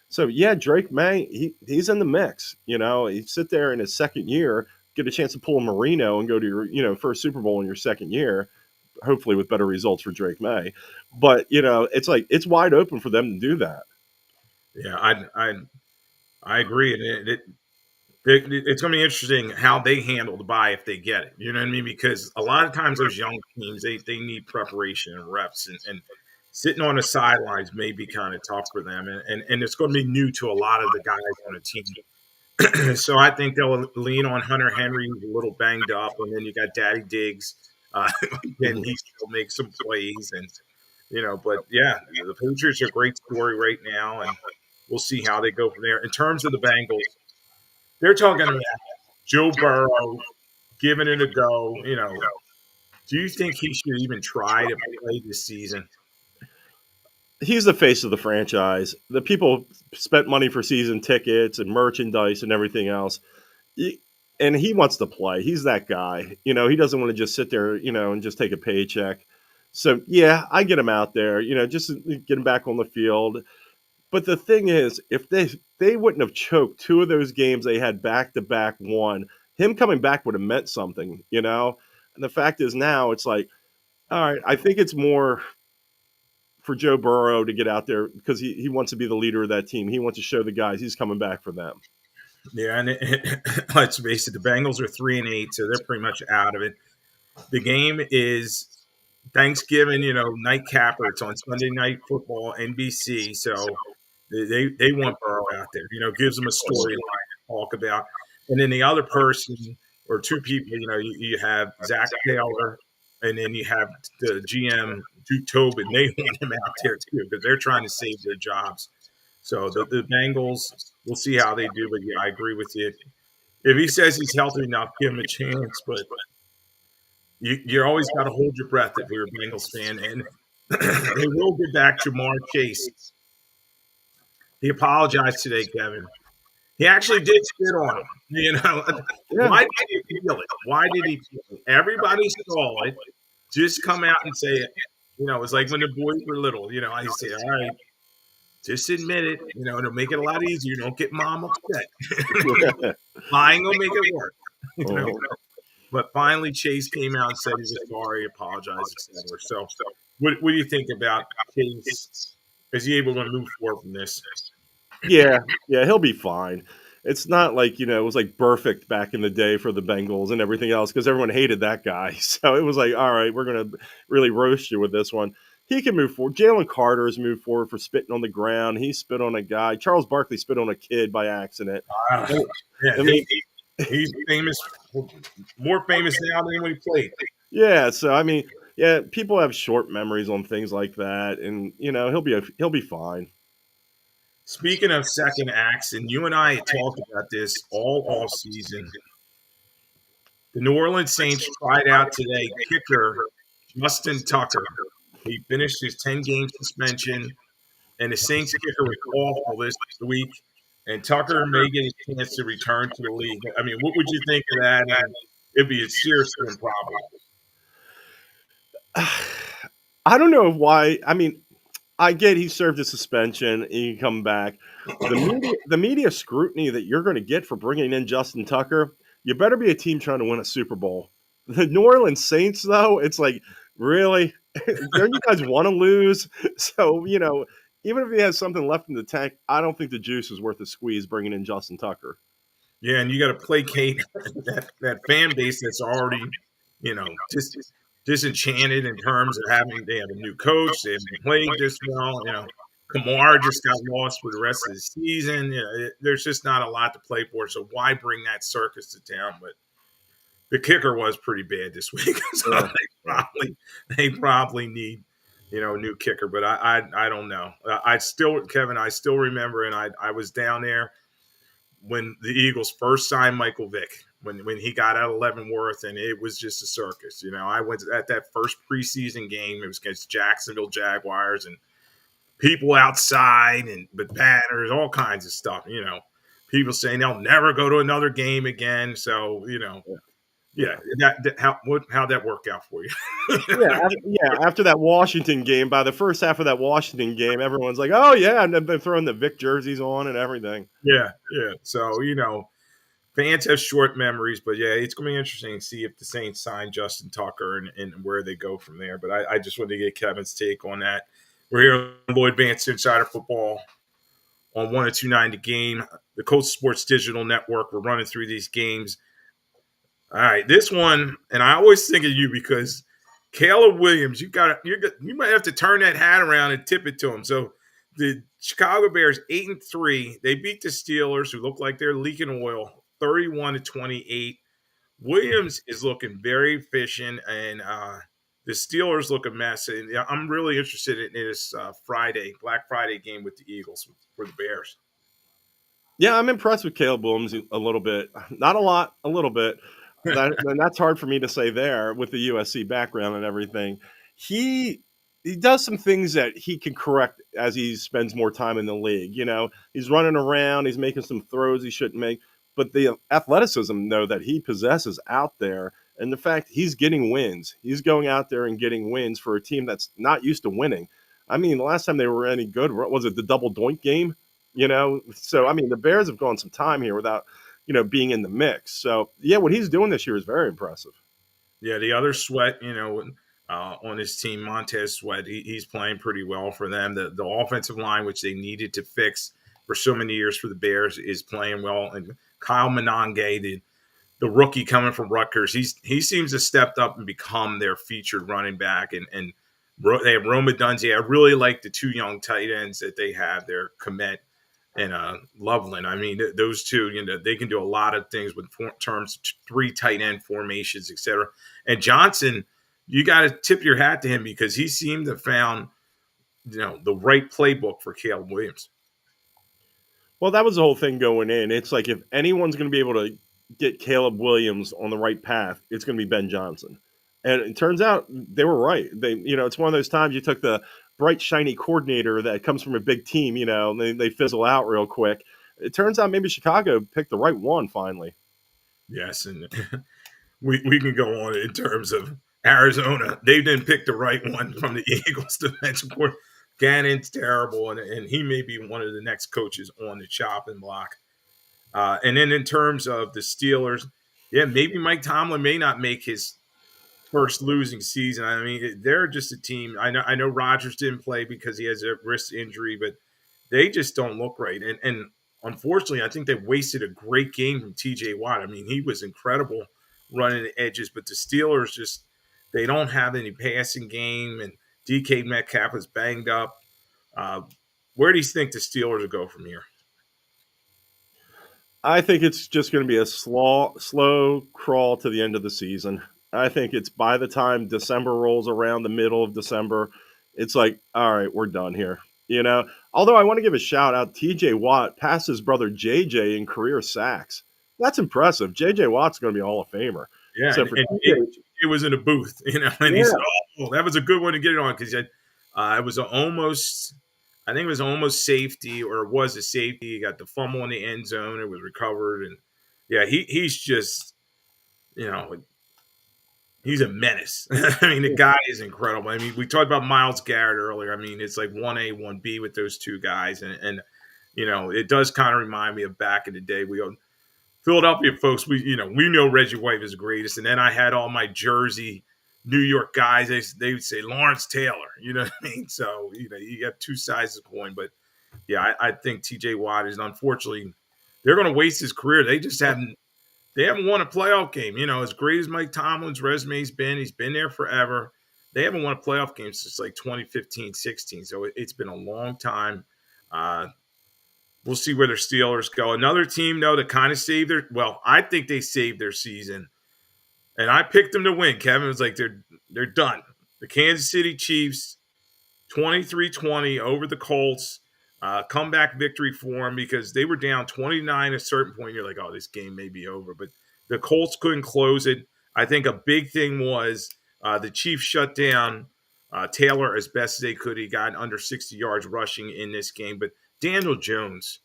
So, yeah, Drake May, he's in the mix. He sit there in his second year, get a chance to pull a Marino and go to your first Super Bowl in your second year, hopefully with better results for Drake May. But, it's like it's wide open for them to do that. Yeah, I agree. And it's going to be interesting how they handle the bye if they get it. You know what I mean? Because a lot of times those young teams, they need preparation and reps. And sitting on the sidelines may be kind of tough for them. And it's going to be new to a lot of the guys on the team. So I think they'll lean on Hunter Henry, who's a little banged up. And then you got Daddy Diggs. Uh, and he still makes some plays, and but yeah, the Patriots are a great story right now, and we'll see how they go from there. In terms of the Bengals, they're talking about Joe Burrow giving it a go. Do you think he should even try to play this season? He's the face of the franchise. The people spent money for season tickets and merchandise and everything else. And he wants to play. He's that guy. He doesn't want to just sit there, and just take a paycheck. So, yeah, I get him out there, just get him back on the field. But the thing is, if they wouldn't have choked two of those games they had back to back one, him coming back would have meant something. And the fact is now it's like, all right, I think it's more for Joe Burrow to get out there because he wants to be the leader of that team. He wants to show the guys he's coming back for them. Yeah, and let's face it, the Bengals are 3-8, so they're pretty much out of it. The game is Thanksgiving, nightcapper. It's on Sunday Night Football, NBC. So they want Burrow out there. Gives them a storyline to talk about. And then the other person or two people, you have Zach Taylor, and then you have the GM Duke Tobin. They want him out there too because they're trying to save their jobs. So the Bengals, we'll see how they do. But yeah, I agree with you. If he says he's healthy enough, give him a chance. But you always got to hold your breath if you're a Bengals fan. And they will get back Jamar Chase. He apologized today, Kevin. He actually did spit on him. Yeah. Why did he feel it? Why did he feel it? Everybody saw it. Just come out and say it. It's like when the boys were little. I say, all right, just admit it. It'll make it a lot easier. Don't get mom upset. Lying will make it work. But finally, Chase came out and said he was sorry, apologized, etc. So, what do you think about Chase? Is he able to move forward from this? Yeah, he'll be fine. It's not like, it was like perfect back in the day for the Bengals and everything else because everyone hated that guy. So it was like, all right, we're going to really roast you with this one. He can move forward. Jalen Carter has moved forward for spitting on the ground. He spit on a guy. Charles Barkley spit on a kid by accident. Yeah, he's famous, more famous now than when he played. Yeah, so I mean, yeah, people have short memories on things like that, and he'll be fine. Speaking of second acts, and you and I talked about this all off season. The New Orleans Saints tried out today kicker Justin Tucker. He finished his 10-game suspension, and the Saints kicker was awful this week. And Tucker may get a chance to return to the league. I mean, what would you think of that? And it'd be seriously improbable. I don't know why. I mean, I get he served a suspension. He can come back. The media scrutiny that you're going to get for bringing in Justin Tucker, you better be a team trying to win a Super Bowl. The New Orleans Saints, though, it's like, really? Don't you guys want to lose? So, even if he has something left in the tank, I don't think the juice is worth the squeeze bringing in Justin Tucker. Yeah, and you got to placate that fan base that's already, just disenchanted in terms of they have a new coach, they haven't played this well. Kamara just got lost for the rest of the season. There's just not a lot to play for. So why bring that circus to town? But the kicker was pretty bad this week, so they probably need a new kicker. But I don't know. Kevin, I still remember, and I was down there when the Eagles first signed Michael Vick, when he got out of Leavenworth, and it was just a circus. I went at that first preseason game. It was against Jacksonville Jaguars, and people outside and with banners, all kinds of stuff. People saying they'll never go to another game again. So yeah, how'd that work out for you? After that Washington game, by the first half of that Washington game, everyone's like, "Oh yeah," and they've been throwing the Vic jerseys on and everything. Yeah. So fans have short memories, but yeah, it's going to be interesting to see if the Saints sign Justin Tucker and where they go from there. But I just wanted to get Kevin's take on that. We're here on Lloyd Vance Insider Football on 102.9 The Game, the Coast Sports Digital Network. We're running through these games. All right, this one, and I always think of you because Caleb Williams, you might have to turn that hat around and tip it to him. So the Chicago Bears 8-3, they beat the Steelers, who look like they're leaking oil, 31-28. Williams is looking very efficient, and the Steelers look a mess. And yeah, I'm really interested in this Friday, Black Friday game with the Eagles for the Bears. Yeah, I'm impressed with Caleb Williams a little bit. Not a lot, a little bit. And that's hard for me to say there with the USC background and everything. He he does some things that he can correct as he spends more time in the league. You know, he's running around, he's making some throws he shouldn't make, but the athleticism though that he possesses out there, and the fact he's getting wins, he's going out there and getting wins for a team that's not used to winning. I mean, the last time they were any good was it the double doink game? You know, so I mean, the Bears have gone some time here without, being in the mix. So yeah, what he's doing this year is very impressive. Yeah, the other Sweat, on his team, Montez Sweat, he's playing pretty well for them. The offensive line, which they needed to fix for so many years for the Bears, is playing well. And Kyle Monange, the rookie coming from Rutgers, he seems to stepped up and become their featured running back. And they have Roma Dunze. I really like the two young tight ends that they have there, Komet and Loveland. I mean, those two, they can do a lot of things with terms of three tight end formations, etc. And Johnson, you got to tip your hat to him because he seemed to have found, the right playbook for Caleb Williams. Well, that was the whole thing going in. It's like if anyone's going to be able to get Caleb Williams on the right path, it's going to be Ben Johnson. And it turns out they were right. It's one of those times you took the bright, shiny coordinator that comes from a big team, and they fizzle out real quick. It turns out maybe Chicago picked the right one finally. Yes, and we can go on in terms of Arizona. They didn't pick the right one from the Eagles defensive court. Gannon's terrible, and he may be one of the next coaches on the chopping block. And then in terms of the Steelers, yeah, maybe Mike Tomlin may not make his first losing season. I mean, they're just a team. I know Rodgers didn't play because he has a wrist injury, but they just don't look right. And unfortunately, I think they wasted a great game from TJ Watt. I mean, he was incredible running the edges, but the Steelers just they don't have any passing game, and DK Metcalf is banged up. Uh, where do you think the Steelers will go from here? I think it's just going to be a slow crawl to the end of the season. I think it's by the time December rolls around, the middle of December, it's like, all right, we're done here. Although I want to give a shout out, TJ Watt passed his brother JJ in career sacks. That's impressive. JJ Watt's going to be a Hall of Famer. Yeah, So for and TJ, he was in a booth, and he yeah, said, "Oh, that was a good one to get it on," because it was almost, I think it was almost safety, or it was a safety. He got the fumble in the end zone. It was recovered, and yeah, he's just, you know, he's a menace. I mean, the guy is incredible. I mean, we talked about Miles Garrett earlier. I mean, it's like 1A, 1B with those two guys, and it does kind of remind me of back in the day. Philadelphia folks, we know Reggie White was the greatest, and then I had all my Jersey, New York guys. They would say Lawrence Taylor. You know what I mean? So you got two sides of the coin, but yeah, I think T.J. Watt is unfortunately they're going to waste his career. They haven't won a playoff game. As great as Mike Tomlin's resume's been, he's been there forever. They haven't won a playoff game since like 2015, 16. So it's been a long time. Uh, We'll see where their Steelers go. Another team, though, that kind of I think they saved their season. And I picked them to win. Kevin was like, they're done. The Kansas City Chiefs, 23-20 over the Colts. Comeback victory for them because they were down 29 at a certain point. You're like, oh, this game may be over. But the Colts couldn't close it. I think a big thing was the Chiefs shut down Taylor as best as they could. He got under 60 yards rushing in this game. But Daniel Jones,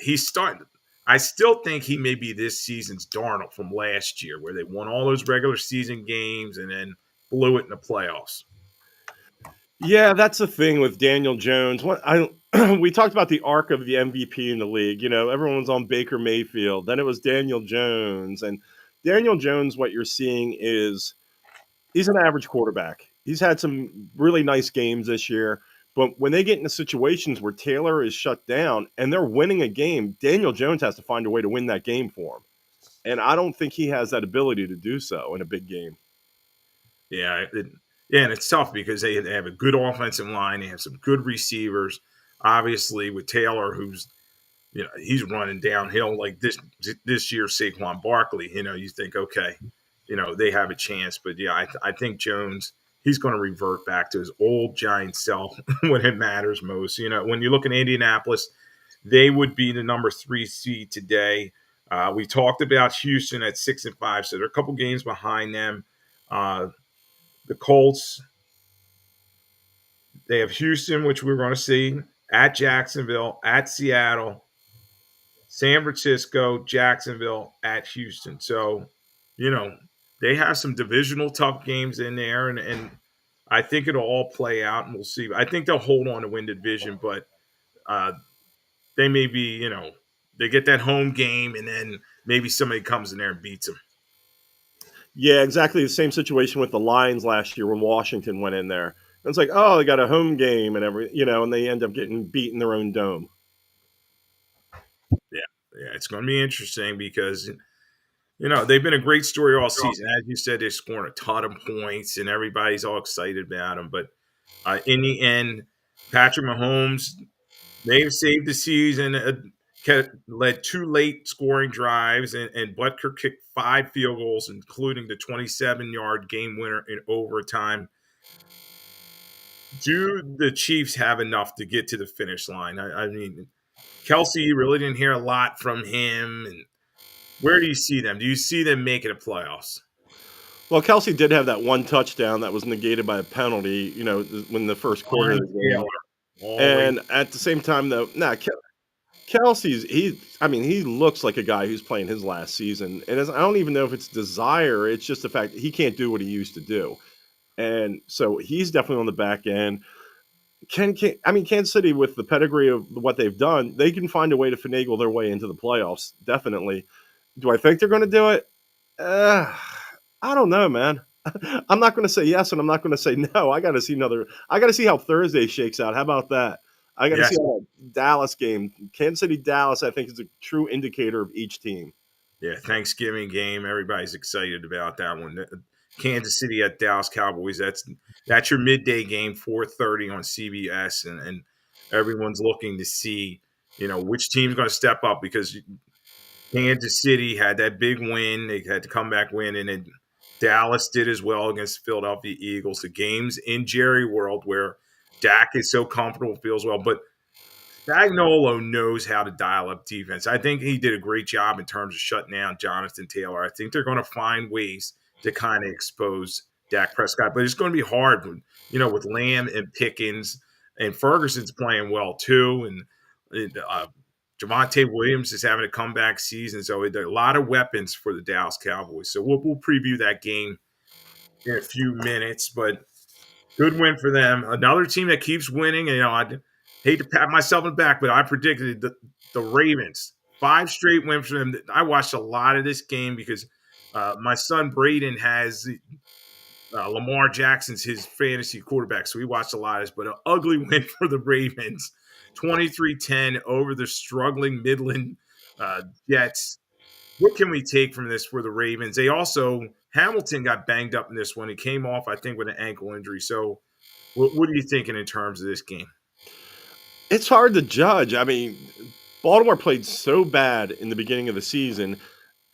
he's starting. I still think he may be this season's Darnold from last year, where they won all those regular season games and then blew it in the playoffs. yeah, that's the thing with Daniel Jones. We talked about the arc of the MVP in the league. Everyone was on Baker Mayfield. Then it was Daniel Jones, and Daniel Jones. What you're seeing is he's an average quarterback. He's had some really nice games this year, but when they get into situations where Taylor is shut down and they're winning a game, Daniel Jones has to find a way to win that game for him. And I don't think he has that ability to do so in a big game. Yeah, and it's tough because they have a good offensive line. They have some good receivers. Obviously, with Taylor, who's he's running downhill like this year, Saquon Barkley. You think, okay, they have a chance, but yeah, I think Jones, he's going to revert back to his old Giant self when it matters most. When you look at Indianapolis, they would be the number 3 seed today. We talked about Houston at 6-5, so they're a couple games behind them. The Colts, they have Houston, which we're going to see, at Jacksonville, at Seattle, San Francisco, Jacksonville, at Houston. So, you know, they have some divisional tough games in there, and I think it'll all play out, and we'll see. I think they'll hold on to win the division, but uh, they may be, they get that home game, and then maybe somebody comes in there and beats them. Yeah, exactly the same situation with the Lions last year when Washington went in there. And it's like, oh, they got a home game and and they end up getting beat in their own dome. Yeah, yeah, it's going to be interesting because they've been a great story all season. As you said, they're scoring a ton of points, and everybody's all excited about them. But in the end, Patrick Mahomes, they've saved the season. Led 2 late scoring drives, and Butker kicked 5 field goals, including the 27-yard game winner in overtime. Do the Chiefs have enough to get to the finish line? I mean, Kelsey, really didn't hear a lot from him. And where do you see them? Do you see them making the playoffs? Well, Kelsey did have that one touchdown that was negated by a penalty, when the first quarter of the game. And at the same time, though, Kelsey's he looks like a guy who's playing his last season, and I don't even know if it's desire. It's just the fact that he can't do what he used to do, and so he's definitely on the back end. Kansas City, with the pedigree of what they've done, they can find a way to finagle their way into the playoffs. Definitely. Do I think they're going to do it? I don't know, man. I'm not going to say yes, and I'm not going to say no. I got to see how Thursday shakes out. How about that? I got to see how that Dallas game, Kansas City, Dallas, I think is a true indicator of each team. Yeah, Thanksgiving game. Everybody's excited about that one. Kansas City at Dallas Cowboys. That's your midday game, 4:30 on CBS, and everyone's looking to see which team's going to step up, because Kansas City had that big win. They had to come back win, and then Dallas did as well against Philadelphia Eagles. The game's in Jerry World where Dak is so comfortable, feels well, but Spagnuolo knows how to dial up defense. I think he did a great job in terms of shutting down Jonathan Taylor. I think they're going to find ways to kind of expose Dak Prescott, but it's going to be hard, with Lamb and Pickens, and Ferguson's playing well too, and Javonte Williams is having a comeback season, so there are a lot of weapons for the Dallas Cowboys. So we'll preview that game in a few minutes, but good win for them. Another team that keeps winning, and I hate to pat myself on the back, but I predicted the Ravens. 5 straight wins for them. I watched a lot of this game because my son Braden has Lamar Jackson's his fantasy quarterback, so we watched a lot of this, but an ugly win for the Ravens. 23-10 over the struggling Midland Jets. What can we take from this for the Ravens? Hamilton got banged up in this one. He came off, I think, with an ankle injury. So what are you thinking in terms of this game? It's hard to judge. Baltimore played so bad in the beginning of the season,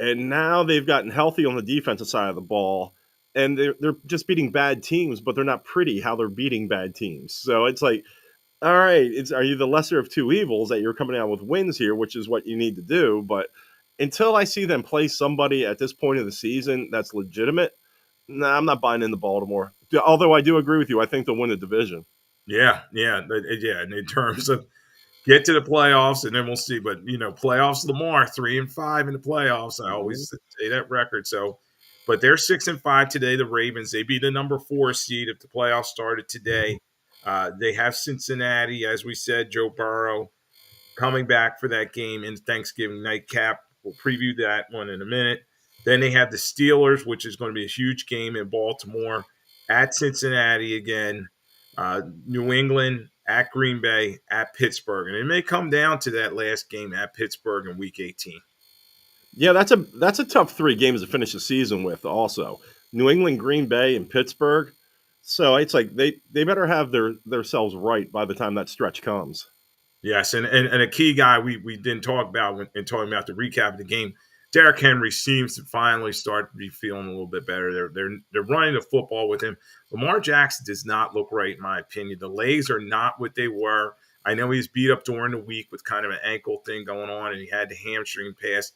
and now they've gotten healthy on the defensive side of the ball, and they're just beating bad teams, but they're not pretty how they're beating bad teams. So it's like, all right, are you the lesser of two evils that you're coming out with wins here, which is what you need to do. But until I see them play somebody at this point of the season that's legitimate, I'm not buying into Baltimore. Although I do agree with you. I think they'll win the division. Yeah. And in terms of get to the playoffs, and then we'll see. But, playoffs, Lamar, 3-5 in the playoffs. I always say that record. So, but they're 6-5 today, the Ravens. They beat the number 4 seed if the playoffs started today. They have Cincinnati, as we said, Joe Burrow coming back for that game in Thanksgiving nightcap. We'll preview that one in a minute. Then they have the Steelers, which is going to be a huge game in Baltimore, at Cincinnati again, New England, at Green Bay, at Pittsburgh. And it may come down to that last game at Pittsburgh in Week 18. Yeah, that's a tough 3 games to finish the season with also. New England, Green Bay, and Pittsburgh. So it's like they better have themselves right by the time that stretch comes. Yes, and a key guy we didn't talk about when in talking about the recap of the game. Derrick Henry seems to finally start to be feeling a little bit better. They're running the football with him. Lamar Jackson does not look right, in my opinion. The legs are not what they were. I know he's beat up during the week with kind of an ankle thing going on, and he had the hamstring pass.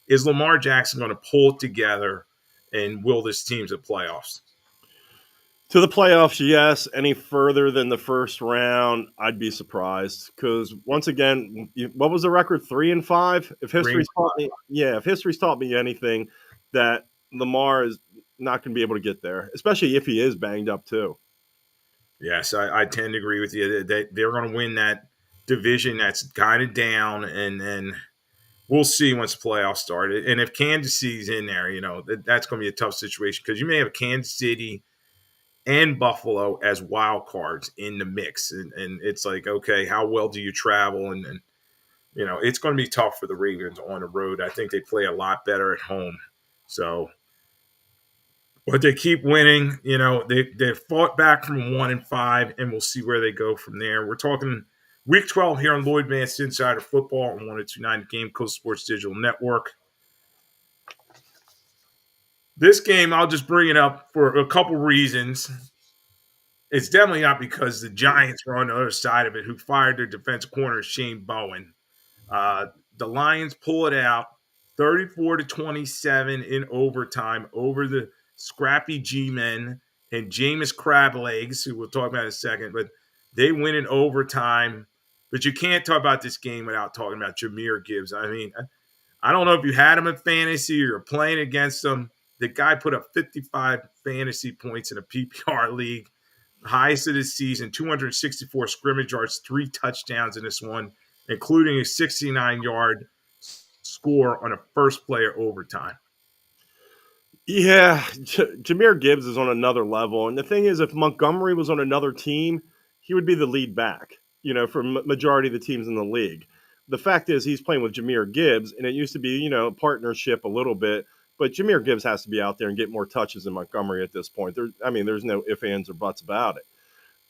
Is Lamar Jackson going to pull it together, and will this team to the playoffs? To the playoffs, yes. Any further than the first round, I'd be surprised. Because once again, what was the record? 3-5. If Green. history's taught me, yeah, if history's taught me anything, that Lamar is not going to be able to get there, especially if he is banged up too. Yes, I tend to agree with you. They're going to win that division that's kind of down, and then we'll see once the playoffs start. And if Kansas City's in there, that's going to be a tough situation because you may have Kansas City and Buffalo as wild cards in the mix. And it's like, okay, how well do you travel? And it's going to be tough for the Ravens on the road. I think they play a lot better at home. So, but they keep winning. They fought back from 1-5, and we'll see where they go from there. We're talking Week 12 here on Lloyd Vance Insider Football on 102.9 Game Coast Sports Digital Network. This game, I'll just bring it up for a couple reasons. It's definitely not because the Giants were on the other side of it, who fired their defensive corner, Shane Bowen. The Lions pull it out 34-27 in overtime over the scrappy G-men and Jameis Crablegs, who we'll talk about in a second. But they win in overtime. But you can't talk about this game without talking about Jahmyr Gibbs. I mean, I don't know if you had him in fantasy or you're playing against him. The guy put up 55 fantasy points in a PPR league. Highest of the season, 264 scrimmage yards, 3 touchdowns in this one, including a 69-yard score on a first play of overtime. Yeah, Jahmyr Gibbs is on another level. And the thing is, if Montgomery was on another team, he would be the lead back, for majority of the teams in the league. The fact is he's playing with Jahmyr Gibbs, and it used to be, a partnership a little bit. But Jahmyr Gibbs has to be out there and get more touches than Montgomery at this point. There's no ifs, ands, or buts about it.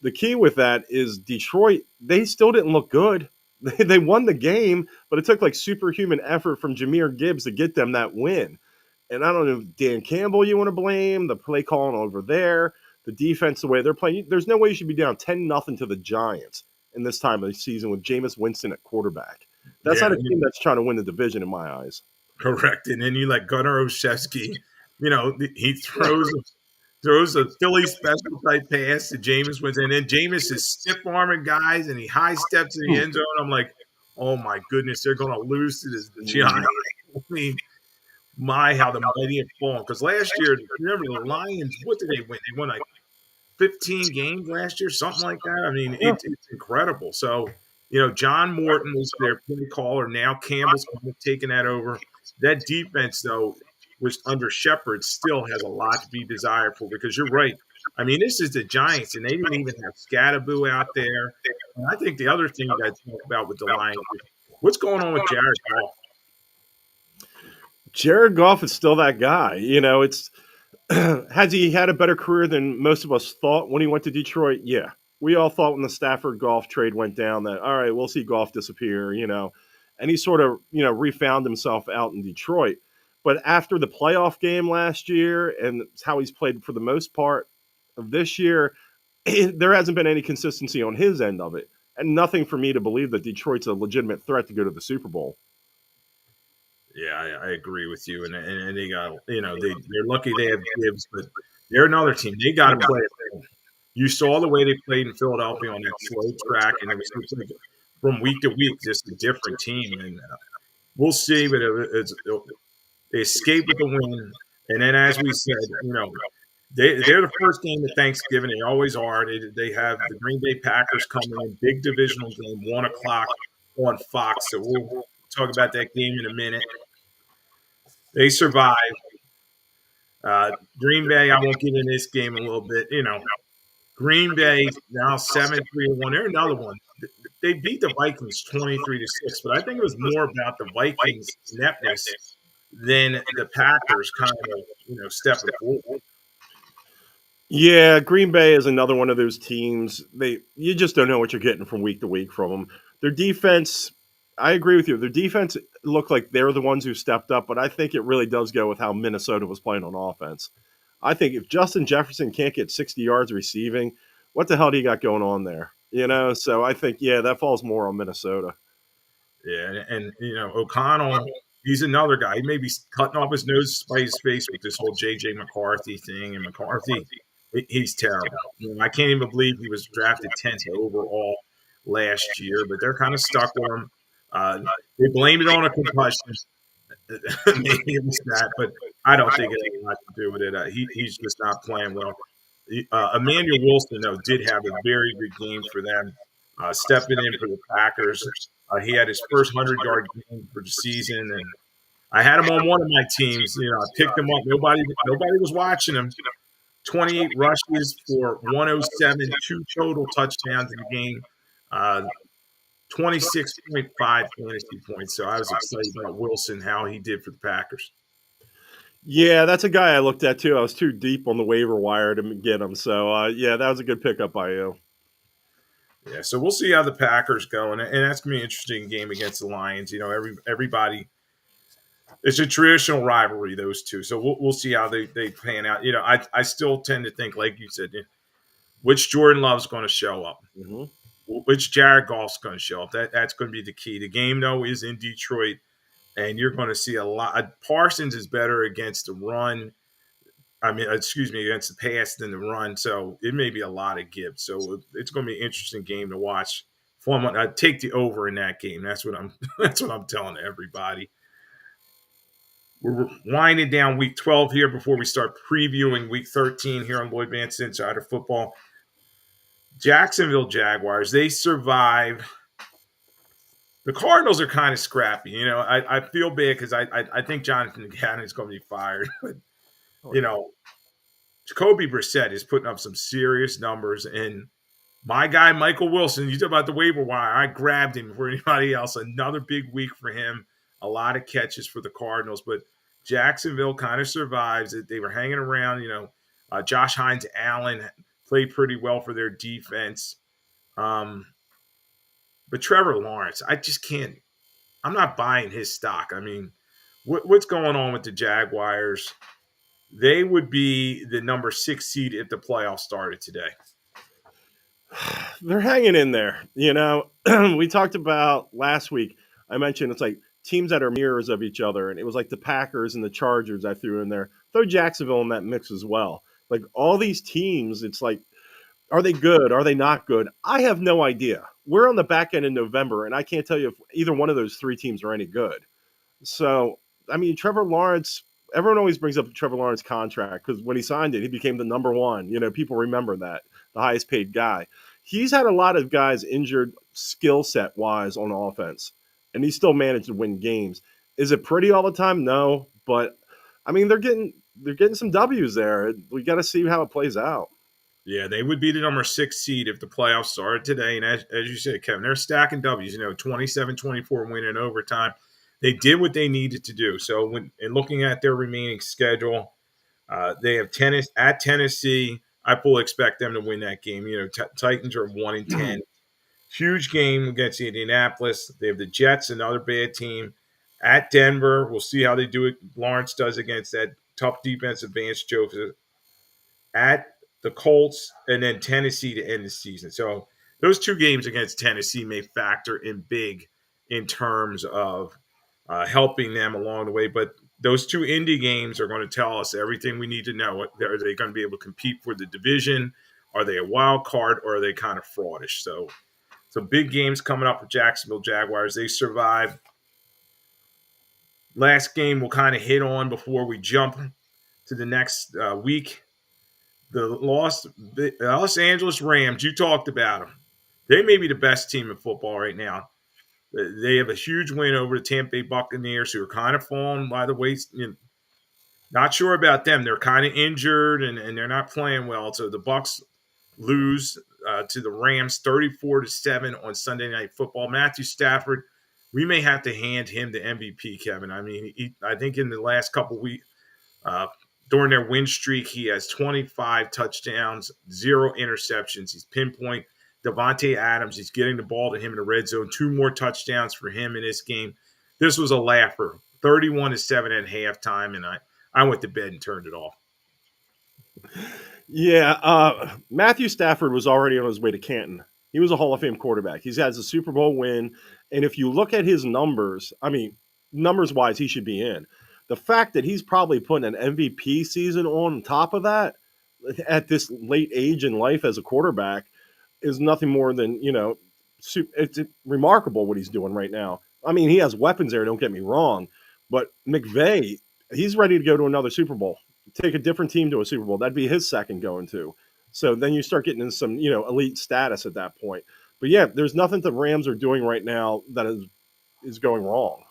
The key with that is Detroit, they still didn't look good. They won the game, but it took like superhuman effort from Jahmyr Gibbs to get them that win. And I don't know if Dan Campbell you want to blame, the play calling over there, the defense, the way they're playing. There's no way you should be down 10-0 to the Giants in this time of the season with Jameis Winston at quarterback. That's not a team that's trying to win the division in my eyes. Correct. And then you let Gunnar Olszewski, he throws a Philly special type pass to Jameis Winston. And then Jameis is stiff-arming guys, and he high steps in the end zone. I'm like, oh, my goodness, they're going to lose to this Giants. I mean, how the mighty have fallen. Because last year, remember, the Lions, what did they win? They won like 15 games last year, something like that. I mean, it's incredible. So, John Morton was their play caller. Now Campbell's kind of taking that over. That defense, though, which under Shepard still has a lot to be desired for, because you're right. I mean, this is the Giants, and they didn't even have Scatterboo out there. And I think the other thing you got to talk about with the Lions is what's going on with Jared Goff. Jared Goff is still that guy. It's has he had a better career than most of us thought when he went to Detroit? Yeah. We all thought when the Stafford Goff trade went down that, all right, we'll see Goff disappear, and he sort of, refound himself out in Detroit. But after the playoff game last year and how he's played for the most part of this year, there hasn't been any consistency on his end of it. And nothing for me to believe that Detroit's a legitimate threat to go to the Super Bowl. Yeah, I agree with you. And they got, they're lucky they have Gibbs, but they're another team. They got to play. You saw the way they played in Philadelphia on that slow track, and it was like from week to week, just a different team. And we'll see, but they escaped with the win. And then, as we said, they're the first game of Thanksgiving. They always are. They have the Green Bay Packers coming in, big divisional game, 1 o'clock on Fox. So we'll talk about that game in a minute. They survived. Green Bay, I won't get in this game a little bit. Green Bay now 7-3-1. They're another one. They beat the Vikings 23-6, but I think it was more about the Vikings' ineptness than the Packers kind of, stepping forward. Yeah, Green Bay is another one of those teams. You just don't know what you're getting from week to week from them. their defense, I agree with you. Their defense looked like they're the ones who stepped up, but I think it really does go with how Minnesota was playing on offense. I think if Justin Jefferson can't get 60 yards receiving, what the hell do you got going on there? So I think, yeah, that falls more on Minnesota. Yeah, and O'Connell, he's another guy. He may be cutting off his nose to spite his face with this whole J.J. McCarthy thing. And McCarthy, he's terrible. I can't even believe he was drafted 10th overall last year, but they're kind of stuck with him. They blame it on a concussion. Maybe it was that, but I don't think it has a lot to do with it. He's just not playing well. Emmanuel Wilson, though, did have a very good game for them, stepping in for the Packers. He had his first 100-yard game for the season, and I had him on one of my teams. I picked him up. Nobody was watching him. 28 rushes for 107, 2 total touchdowns in the game, 26.5 fantasy points. So I was excited about Wilson, how he did for the Packers. Yeah, that's a guy I looked at too. I was too deep on the waiver wire to get him. So, yeah, that was a good pickup by you. Yeah, so we'll see how the Packers go, and that's gonna be an interesting game against the Lions. Everybody, it's a traditional rivalry, those two. So we'll see how they pan out. I still tend to think, like you said, which Jordan Love's going to show up, which Jared Goff's going to show up. That's going to be the key. The game though is in Detroit, and you're going to see a lot. Parsons is better against the run. Against the pass than the run. So it may be a lot of give. So it's going to be an interesting game to watch. I take the over in that game. That's what I'm. That's what I'm telling everybody. We're winding down week 12 here before we start previewing week 13 here on Lloyd Vance Insider Football. Jacksonville Jaguars. They survived. The Cardinals are kind of scrappy. I feel bad because I think Jonathan Gannon is going to be fired, but Jacoby Brissett is putting up some serious numbers, and my guy Michael Wilson, you talk about the waiver wire, I grabbed him before anybody else. Another big week for him. A lot of catches for the Cardinals, but Jacksonville kind of survives it. They were hanging around. Josh Hines Allen played pretty well for their defense. But Trevor Lawrence, I just can't. I'm not buying his stock. I mean, what's going on with the Jaguars? They would be the number 6 seed if the playoffs started today. They're hanging in there. We talked about last week. I mentioned it's like teams that are mirrors of each other, and it was like the Packers and the Chargers I threw in there. Throw Jacksonville in that mix as well. Like all these teams, it's like, are they good? Are they not good? I have no idea. We're on the back end in November, and I can't tell you if either one of those 3 teams are any good. So, I mean, Trevor Lawrence, everyone always brings up the Trevor Lawrence contract because when he signed it, he became the number one. People remember that, the highest paid guy. He's had a lot of guys injured skill set wise on offense, and he still managed to win games. Is it pretty all the time? No, but I mean, they're getting some W's there. We got to see how it plays out. Yeah, they would be the number 6 seed if the playoffs started today. And as you said, Kevin, they're stacking W's, 27-24 win in overtime. They did what they needed to do. So in looking at their remaining schedule, they have tennis at Tennessee. I fully expect them to win that game. Titans are 1-10. Huge game against Indianapolis. They have the Jets, another bad team. At Denver, we'll see how they do it. Lawrence does against that tough defensive Vance Joseph. At the Colts, and then Tennessee to end the season. So those 2 games against Tennessee may factor in big in terms of helping them along the way. But those 2 Indy games are going to tell us everything we need to know. Are they going to be able to compete for the division? Are they a wild card, or are they kind of fraudish? So some big games coming up for Jacksonville Jaguars. They survived. Last game we'll kind of hit on before we jump to the next week. The Los Angeles Rams, you talked about them. They may be the best team in football right now. They have a huge win over the Tampa Bay Buccaneers, who are kind of falling by the wayside. Not sure about them. They're kind of injured, and they're not playing well. So the Bucs lose to the Rams 34-7 on Sunday Night Football. Matthew Stafford, we may have to hand him the MVP, Kevin. I mean, I think in the last couple weeks, during their win streak, he has 25 touchdowns, 0 interceptions. He's pinpoint. Davante Adams, he's getting the ball to him in the red zone. 2 more touchdowns for him in this game. This was a laugher. 31-7 at halftime, and I went to bed and turned it off. Yeah, Matthew Stafford was already on his way to Canton. He was a Hall of Fame quarterback. He has a Super Bowl win, and if you look at his numbers, I mean, numbers-wise, he should be in. The fact that he's probably putting an MVP season on top of that at this late age in life as a quarterback is nothing more than, it's remarkable what he's doing right now. I mean, he has weapons there, don't get me wrong, but McVay, he's ready to go to another Super Bowl. Take a different team to a Super Bowl. That'd be his second going to. So then you start getting into some, elite status at that point. But yeah, there's nothing the Rams are doing right now that is going wrong.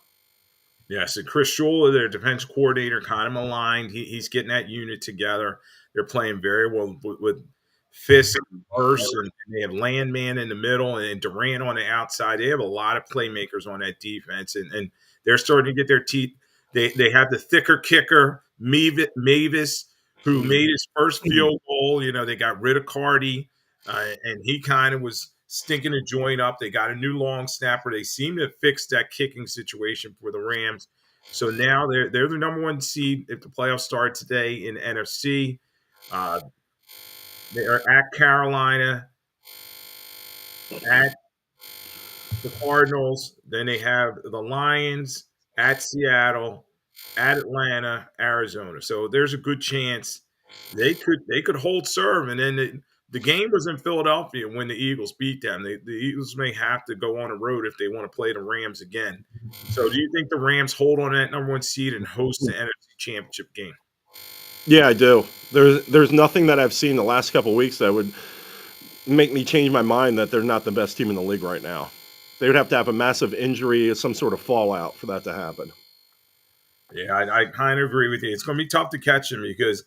Yeah, so Chris Shula, their defense coordinator, kind of maligned. He's getting that unit together. They're playing very well with Fisk and Hurst, and they have Landman in the middle and Durant on the outside. They have a lot of playmakers on that defense, and they're starting to get their teeth. They have the thicker kicker, Mavis, who made his first field goal. They got rid of Cardi, and he kind of was stinking a joint up. They got a new long snapper. They seem to fix that kicking situation for the Rams. So now they're the number 1 seed if the playoffs start today in NFC. They are at Carolina, at the Cardinals. Then they have the Lions, at Seattle, at Atlanta, Arizona. So there's a good chance they could hold serve. And then the game was in Philadelphia when the Eagles beat them. The Eagles may have to go on the road if they want to play the Rams again. So do you think the Rams hold on that number 1 seed and host the NFC Championship game? Yeah, I do. There's nothing that I've seen the last couple of weeks that would make me change my mind that they're not the best team in the league right now. They would have to have a massive injury, some sort of fallout for that to happen. Yeah, I kind of agree with you. It's going to be tough to catch him because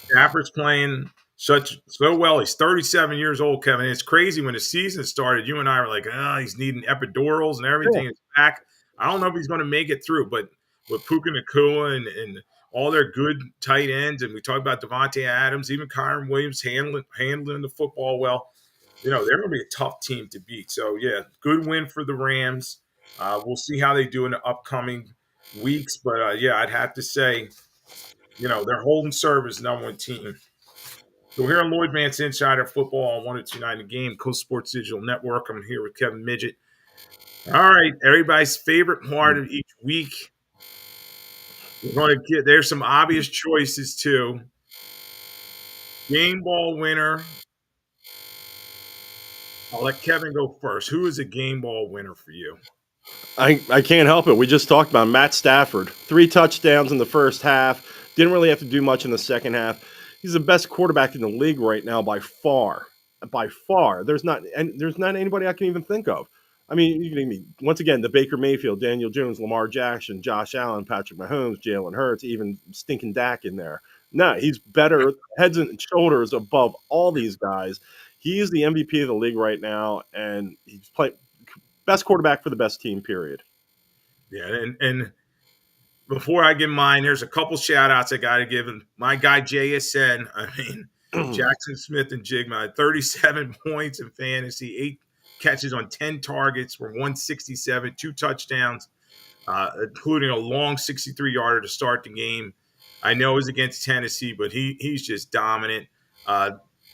Stafford's playing so well. He's 37 years old, Kevin. It's crazy when the season started. You and I were like, he's needing epidurals and everything. Is back. I don't know if he's going to make it through, but with Puka Nacua and all their good tight ends, and we talked about Davante Adams, even Kyron Williams handling the football well. They're going to be a tough team to beat. So, yeah, good win for the Rams. We'll see how they do in the upcoming weeks. But, I'd have to say, they're holding serve as number 1 team. So here on Lloyd Vance Insider Football on 102.9 The Game, Coast Sports Digital Network. I'm here with Kevin Midgette. All right, everybody's favorite part of each week. We're going to there's some obvious choices, too. Game ball winner. I'll let Kevin go first. Who is a game ball winner for you? I can't help it. We just talked about Matt Stafford. 3 touchdowns in the first half. Didn't really have to do much in the second half. He's the best quarterback in the league right now by far. By far. There's not anybody I can even think of. I mean, you can once again, the Baker Mayfield, Daniel Jones, Lamar Jackson, Josh Allen, Patrick Mahomes, Jalen Hurts, even stinking Dak in there. No, he's better, heads and shoulders above all these guys. He is the MVP of the league right now, and he's playing best quarterback for the best team, period. Yeah, and before I give mine, there's a couple shout-outs I got to give him. My guy, JSN, Jackson Smith and Jigma, 37 points in fantasy, 8 catches on 10 targets for 167, 2 touchdowns, including a long 63-yarder to start the game. I know it was against Tennessee, but he's just dominant.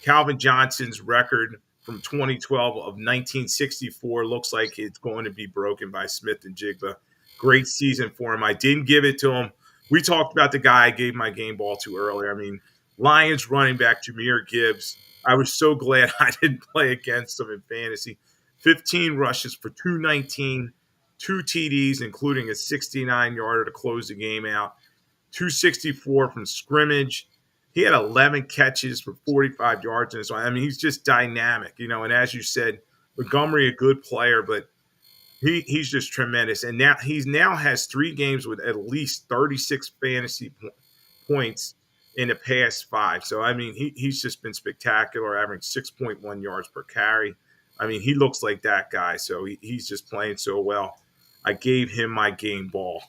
Calvin Johnson's record from 2012 of 1964 looks like it's going to be broken by Smith and Jigba. Great season for him. I didn't give it to him. We talked about the guy I gave my game ball to earlier. I mean, Lions running back Jahmyr Gibbs. I was so glad I didn't play against him in fantasy. 15 rushes for 219, 2 TDs, including a 69-yarder to close the game out, 264 from scrimmage. He had 11 catches for 45 yards in this one. I mean, he's just dynamic, and as you said, Montgomery, a good player, but he's just tremendous. And now he has 3 games with at least 36 fantasy points in the past 5. So, I mean, he's just been spectacular, averaging 6.1 yards per carry. I mean, he looks like that guy. So he's just playing so well. I gave him my game ball.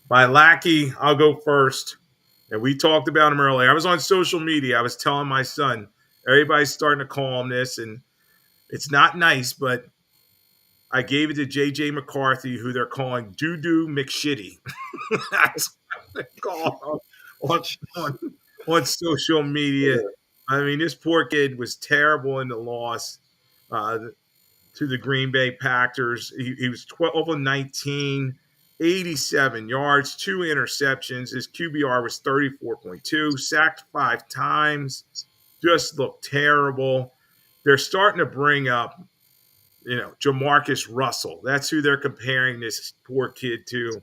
My lackey, I'll go first. And we talked about him earlier. I was on social media. I was telling my son, everybody's starting to call him this, and it's not nice, but I gave it to J.J. McCarthy, who they're calling Doo-Doo McShitty. That's what they call him on social media. I mean, this poor kid was terrible in the loss uh, to the Green Bay Packers. He was 12 of 19, 87 yards, 2 interceptions. His QBR was 34.2, sacked 5 times, just looked terrible. They're starting to bring up, Jamarcus Russell. That's who they're comparing this poor kid to.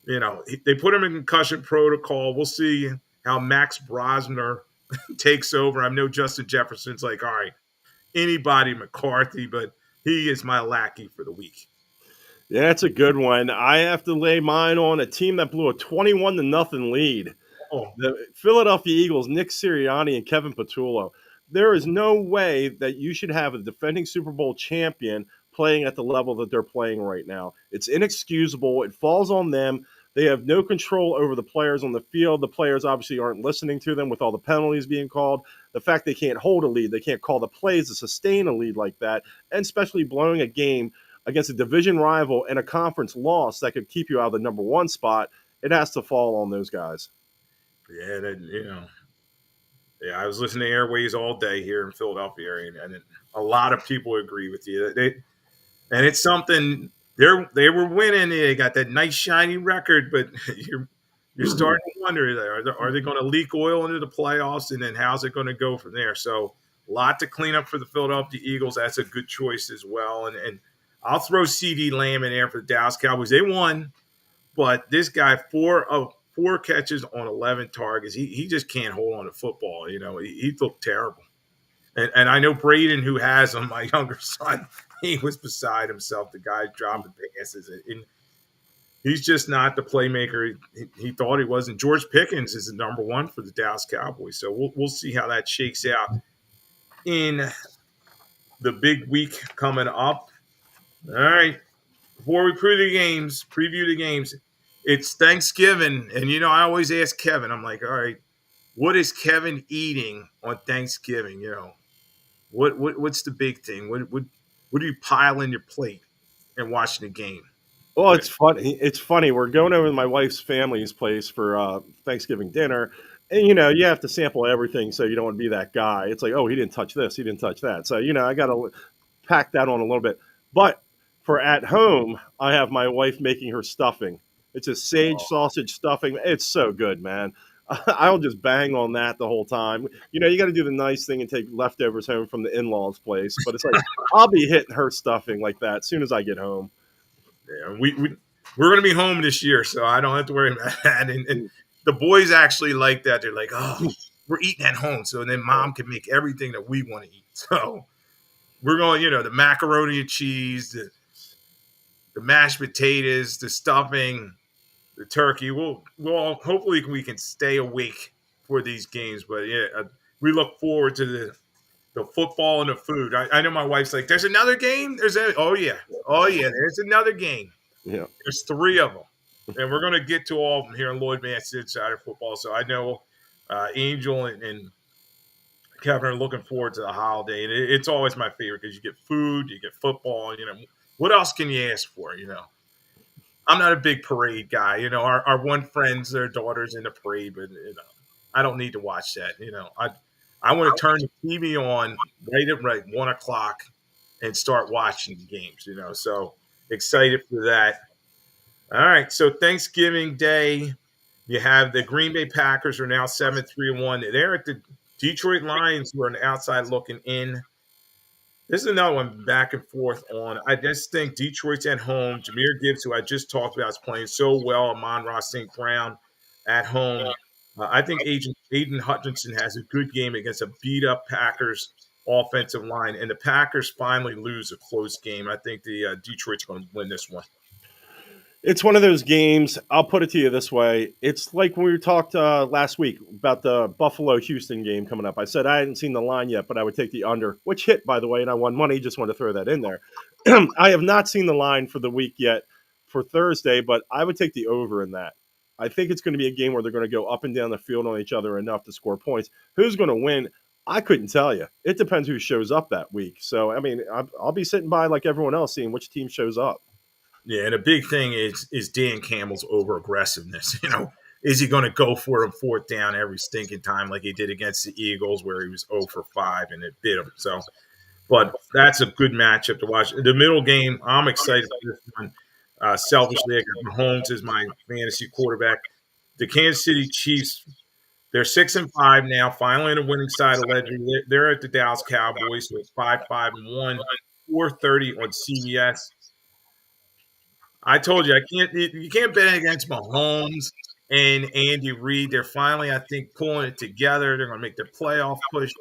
They put him in concussion protocol. We'll see how Max Brosner takes over. I know Justin Jefferson's like, all right, anybody McCarthy, but he is my lackey for the week. Yeah, that's a good one. I have to lay mine on a team that blew a 21-0 lead. Oh, The Philadelphia Eagles, Nick Sirianni and Kevin Patullo. There is no way that you should have a defending Super Bowl champion playing at the level that they're playing right now. It's inexcusable. It falls on them. They have no control over the players on the field. The players obviously aren't listening to them with all the penalties being called. The fact they can't hold a lead, they can't call the plays to sustain a lead like that, and especially blowing a game against a division rival and a conference loss that could keep you out of the number 1 spot, it has to fall on those guys. yeah, I was listening to Airways all day here in Philadelphia area, and a lot of people agree with you. And it's something they were winning. They got that nice shiny record, but you're starting to wonder, are they going to leak oil into the playoffs, and then how's it going to go from there? So a lot to clean up for the Philadelphia Eagles. That's a good choice as well. And I'll throw CD Lamb in there for the Dallas Cowboys. They won, but this guy, 4 catches on 11 targets. He just can't hold on to football. He looked terrible. And I know Braden, who has him, my younger son, he was beside himself. The guy's dropping passes. And he's just not the playmaker he thought he was. And George Pickens is the number 1 for the Dallas Cowboys. So we'll see how that shakes out in the big week coming up. All right. Before we preview the games, it's Thanksgiving. And, I always ask Kevin, I'm like, all right, what is Kevin eating on Thanksgiving? What's the big thing? What do you pile in your plate and watching the game? Well, it's funny. It's funny. We're going over to my wife's family's place for Thanksgiving dinner, and you have to sample everything, so you don't want to be that guy. It's like, oh, he didn't touch this, he didn't touch that. So I got to pack that on a little bit. But for at home, I have my wife making her stuffing. It's a sage sausage stuffing. It's so good, man. I'll just bang on that the whole time. You got to do the nice thing and take leftovers home from the in-laws' place. But it's like I'll be hitting her stuffing like that as soon as I get home. Yeah, we're going to be home this year, so I don't have to worry about that. And the boys actually like that. They're like, oh, we're eating at home, so then Mom can make everything that we want to eat. So we're going, the macaroni and cheese, the mashed potatoes, the stuffing, the turkey. We'll hopefully we can stay awake for these games. But we look forward to the football and the food. I know my wife's like, there's another game. Oh yeah, there's another game. Yeah, there's 3 of them, and we're gonna get to all of them here in Lloyd Vance Insider Football. So I know Angel and Kevin are looking forward to the holiday, and it's always my favorite because you get food, you get football. What else can you ask for? I'm not a big parade guy. Our one friends, their daughter's in the parade, but I don't need to watch that. I want to turn the TV on right at 1:00 and start watching the games. So excited for that. All right, so Thanksgiving Day, you have the Green Bay Packers are now 7-3-1. They're at the Detroit Lions, who are on the outside looking in. This is another one back and forth on. I just think Detroit's at home. Jahmyr Gibbs, who I just talked about, is playing so well. Amon-Ra St. Brown at home. I think Aiden Hutchinson has a good game against a beat-up Packers offensive line, and the Packers finally lose a close game. I think the Detroit's going to win this one. It's one of those games. I'll put it to you this way. It's like when we talked last week about the Buffalo-Houston game coming up. I said I hadn't seen the line yet, but I would take the under, which hit, by the way, and I won money. Just wanted to throw that in there. I have not seen the line for the week yet for Thursday, but I would take the over in that. I think it's going to be a game where they're going to go up and down the field on each other enough to score points. Who's going to win? I couldn't tell you. It depends who shows up that week. So, I mean, I'll be sitting by like everyone else, seeing which team shows up. Yeah, and a big thing is Dan Campbell's over aggressiveness. Is he going to go for a fourth down every stinking time like he did against the Eagles, where he was 0 for 5 and it bit him? So, but that's a good matchup to watch. The middle game, I'm excited for this one. Selfishly, I got Mahomes as my fantasy quarterback. The Kansas City Chiefs, they're 6-5 now, finally on the winning side of ledger. They're at the Dallas Cowboys, so it's 5-5-1, 4:30 on CBS. I told you you can't bet against Mahomes and Andy Reid. They're finally, I think, pulling it together. They're going to make their playoff push.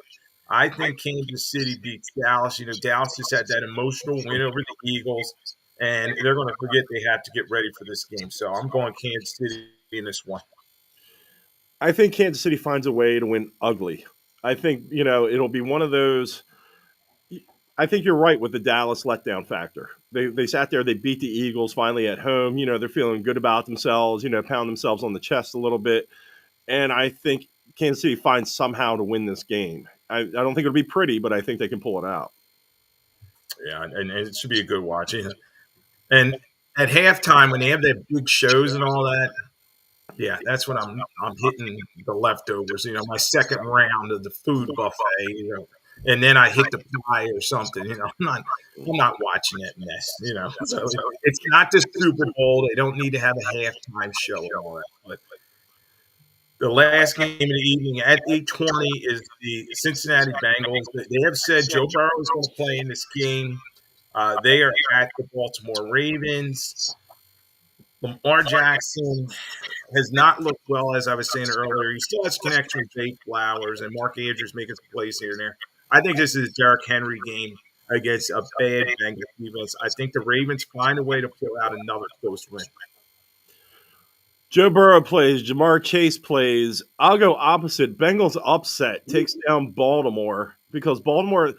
I think Kansas City beats Dallas. Dallas just had that emotional win over the Eagles, and they're going to forget they have to get ready for this game. So I'm going Kansas City in this one. I think Kansas City finds a way to win ugly. I think, it'll be one of those. I think you're right with the Dallas letdown factor. They sat there, they beat the Eagles finally at home. They're feeling good about themselves, pound themselves on the chest a little bit. And I think Kansas City finds somehow to win this game. I don't think it'll be pretty, but I think they can pull it out. Yeah, and it should be a good watch. And at halftime, when they have their big shows and all that, yeah, that's when I'm hitting the leftovers. My second round of the food buffet. And then I hit the pie or something. I'm not watching that mess. So it's not the Super Bowl. They don't need to have a halftime show and all that. But the last game of the evening at 8:20 is the Cincinnati Bengals. They have said Joe Burrow is going to play in this game. They are at the Baltimore Ravens. Lamar Jackson has not looked well, as I was saying earlier. He still has connection with Jake Flowers and Mark Andrews making some plays here and there. I think this is a Derrick Henry game against a bad Bengals defense. I think the Ravens find a way to pull out another close win. Joe Burrow plays, Jamar Chase plays. I'll go opposite. Bengals upset takes down Baltimore because Baltimore,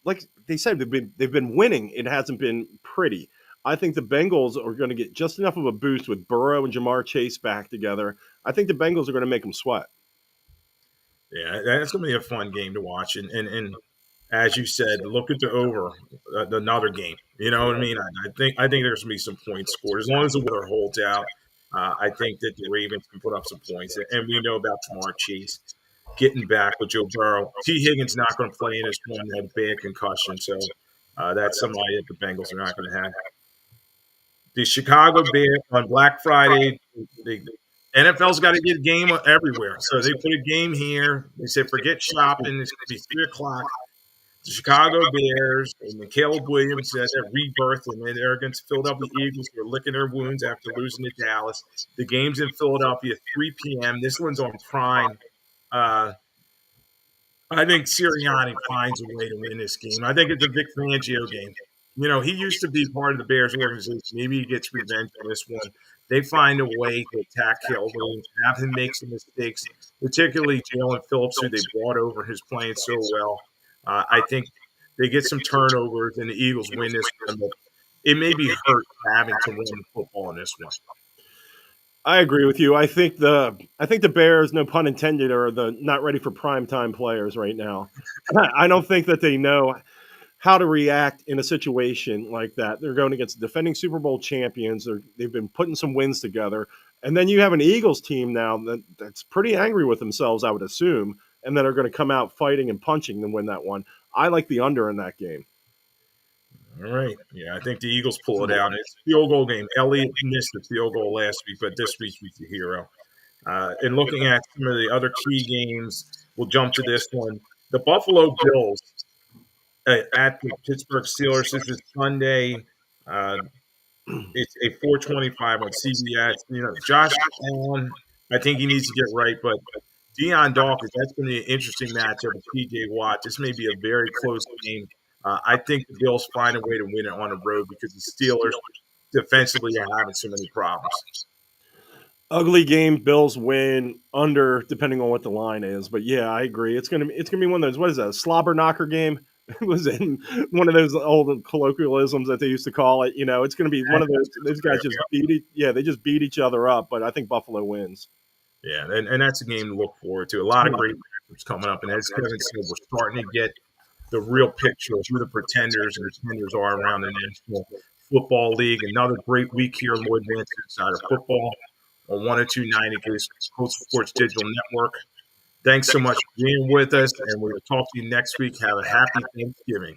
like they said, they've been winning. It hasn't been pretty. I think the Bengals are going to get just enough of a boost with Burrow and Jamar Chase back together. I think the Bengals are going to make them sweat. Yeah, that's going to be a fun game to watch. And as you said, look at the over another game. You know what I mean? I think there's going to be some points scored as long as the weather holds out. I think that the Ravens can put up some points, and we know about Jamar Chase getting back with Joe Burrow. T. Higgins not going to play in this one; he had a bad concussion, so that's somebody that the Bengals are not going to have. The Chicago Bears on Black Friday. The NFL's got to get a game everywhere, so they put a game here. They said forget shopping; it's going to be 3:00. The Chicago Bears and Caleb Williams has that rebirth, and they're against Philadelphia Eagles. They're licking their wounds after losing to Dallas. The game's in Philadelphia, 3 p.m. This one's on Prime. I think Sirianni finds a way to win this game. I think it's a Vic Fangio game. He used to be part of the Bears organization. Maybe he gets revenge on this one. They find a way to attack Caleb Williams, have him make some mistakes, particularly Jalen Phillips, who they brought over, who's playing so well. I think they get some turnovers and the Eagles win this one, but it may be hurt having to win the football in this one. I agree with you. I think the Bears, no pun intended, are the not ready for primetime players right now. I don't think that they know how to react in a situation like that. They're going against defending Super Bowl champions. They've been putting some wins together. And then you have an Eagles team now that's pretty angry with themselves, I would assume, and that are going to come out fighting and punching and win that one. I like the under in that game. All right. Yeah, I think the Eagles pull it out. It's a field goal game. Elliott missed the field goal last week, but this week he's the hero. And looking at some of the other key games, we'll jump to this one. The Buffalo Bills at the Pittsburgh Steelers. This is Sunday. It's a 4:25 on CBS. Josh Allen, I think he needs to get right, but Deion Dawkins, that's going to be an interesting matchup with P.J. Watt. This may be a very close game. I think the Bills find a way to win it on the road because the Steelers defensively are having so many problems. Ugly game. Bills win under, depending on what the line is. But yeah, I agree. It's gonna be one of those. What is that? A slobber knocker game? It was in one of those old colloquialisms that they used to call it. It's going to be one of those. Those guys just they just beat each other up. But I think Buffalo wins. Yeah, and that's a game to look forward to. A lot of great Championships coming up. And as Kevin said, we're starting to get the real picture of who the pretenders and contenders are around the National Football League. Another great week here, Lloyd Vance Insider Football on 102.9 against Coast Sports Digital Network. Thanks so much for being with us, and we'll talk to you next week. Have a happy Thanksgiving.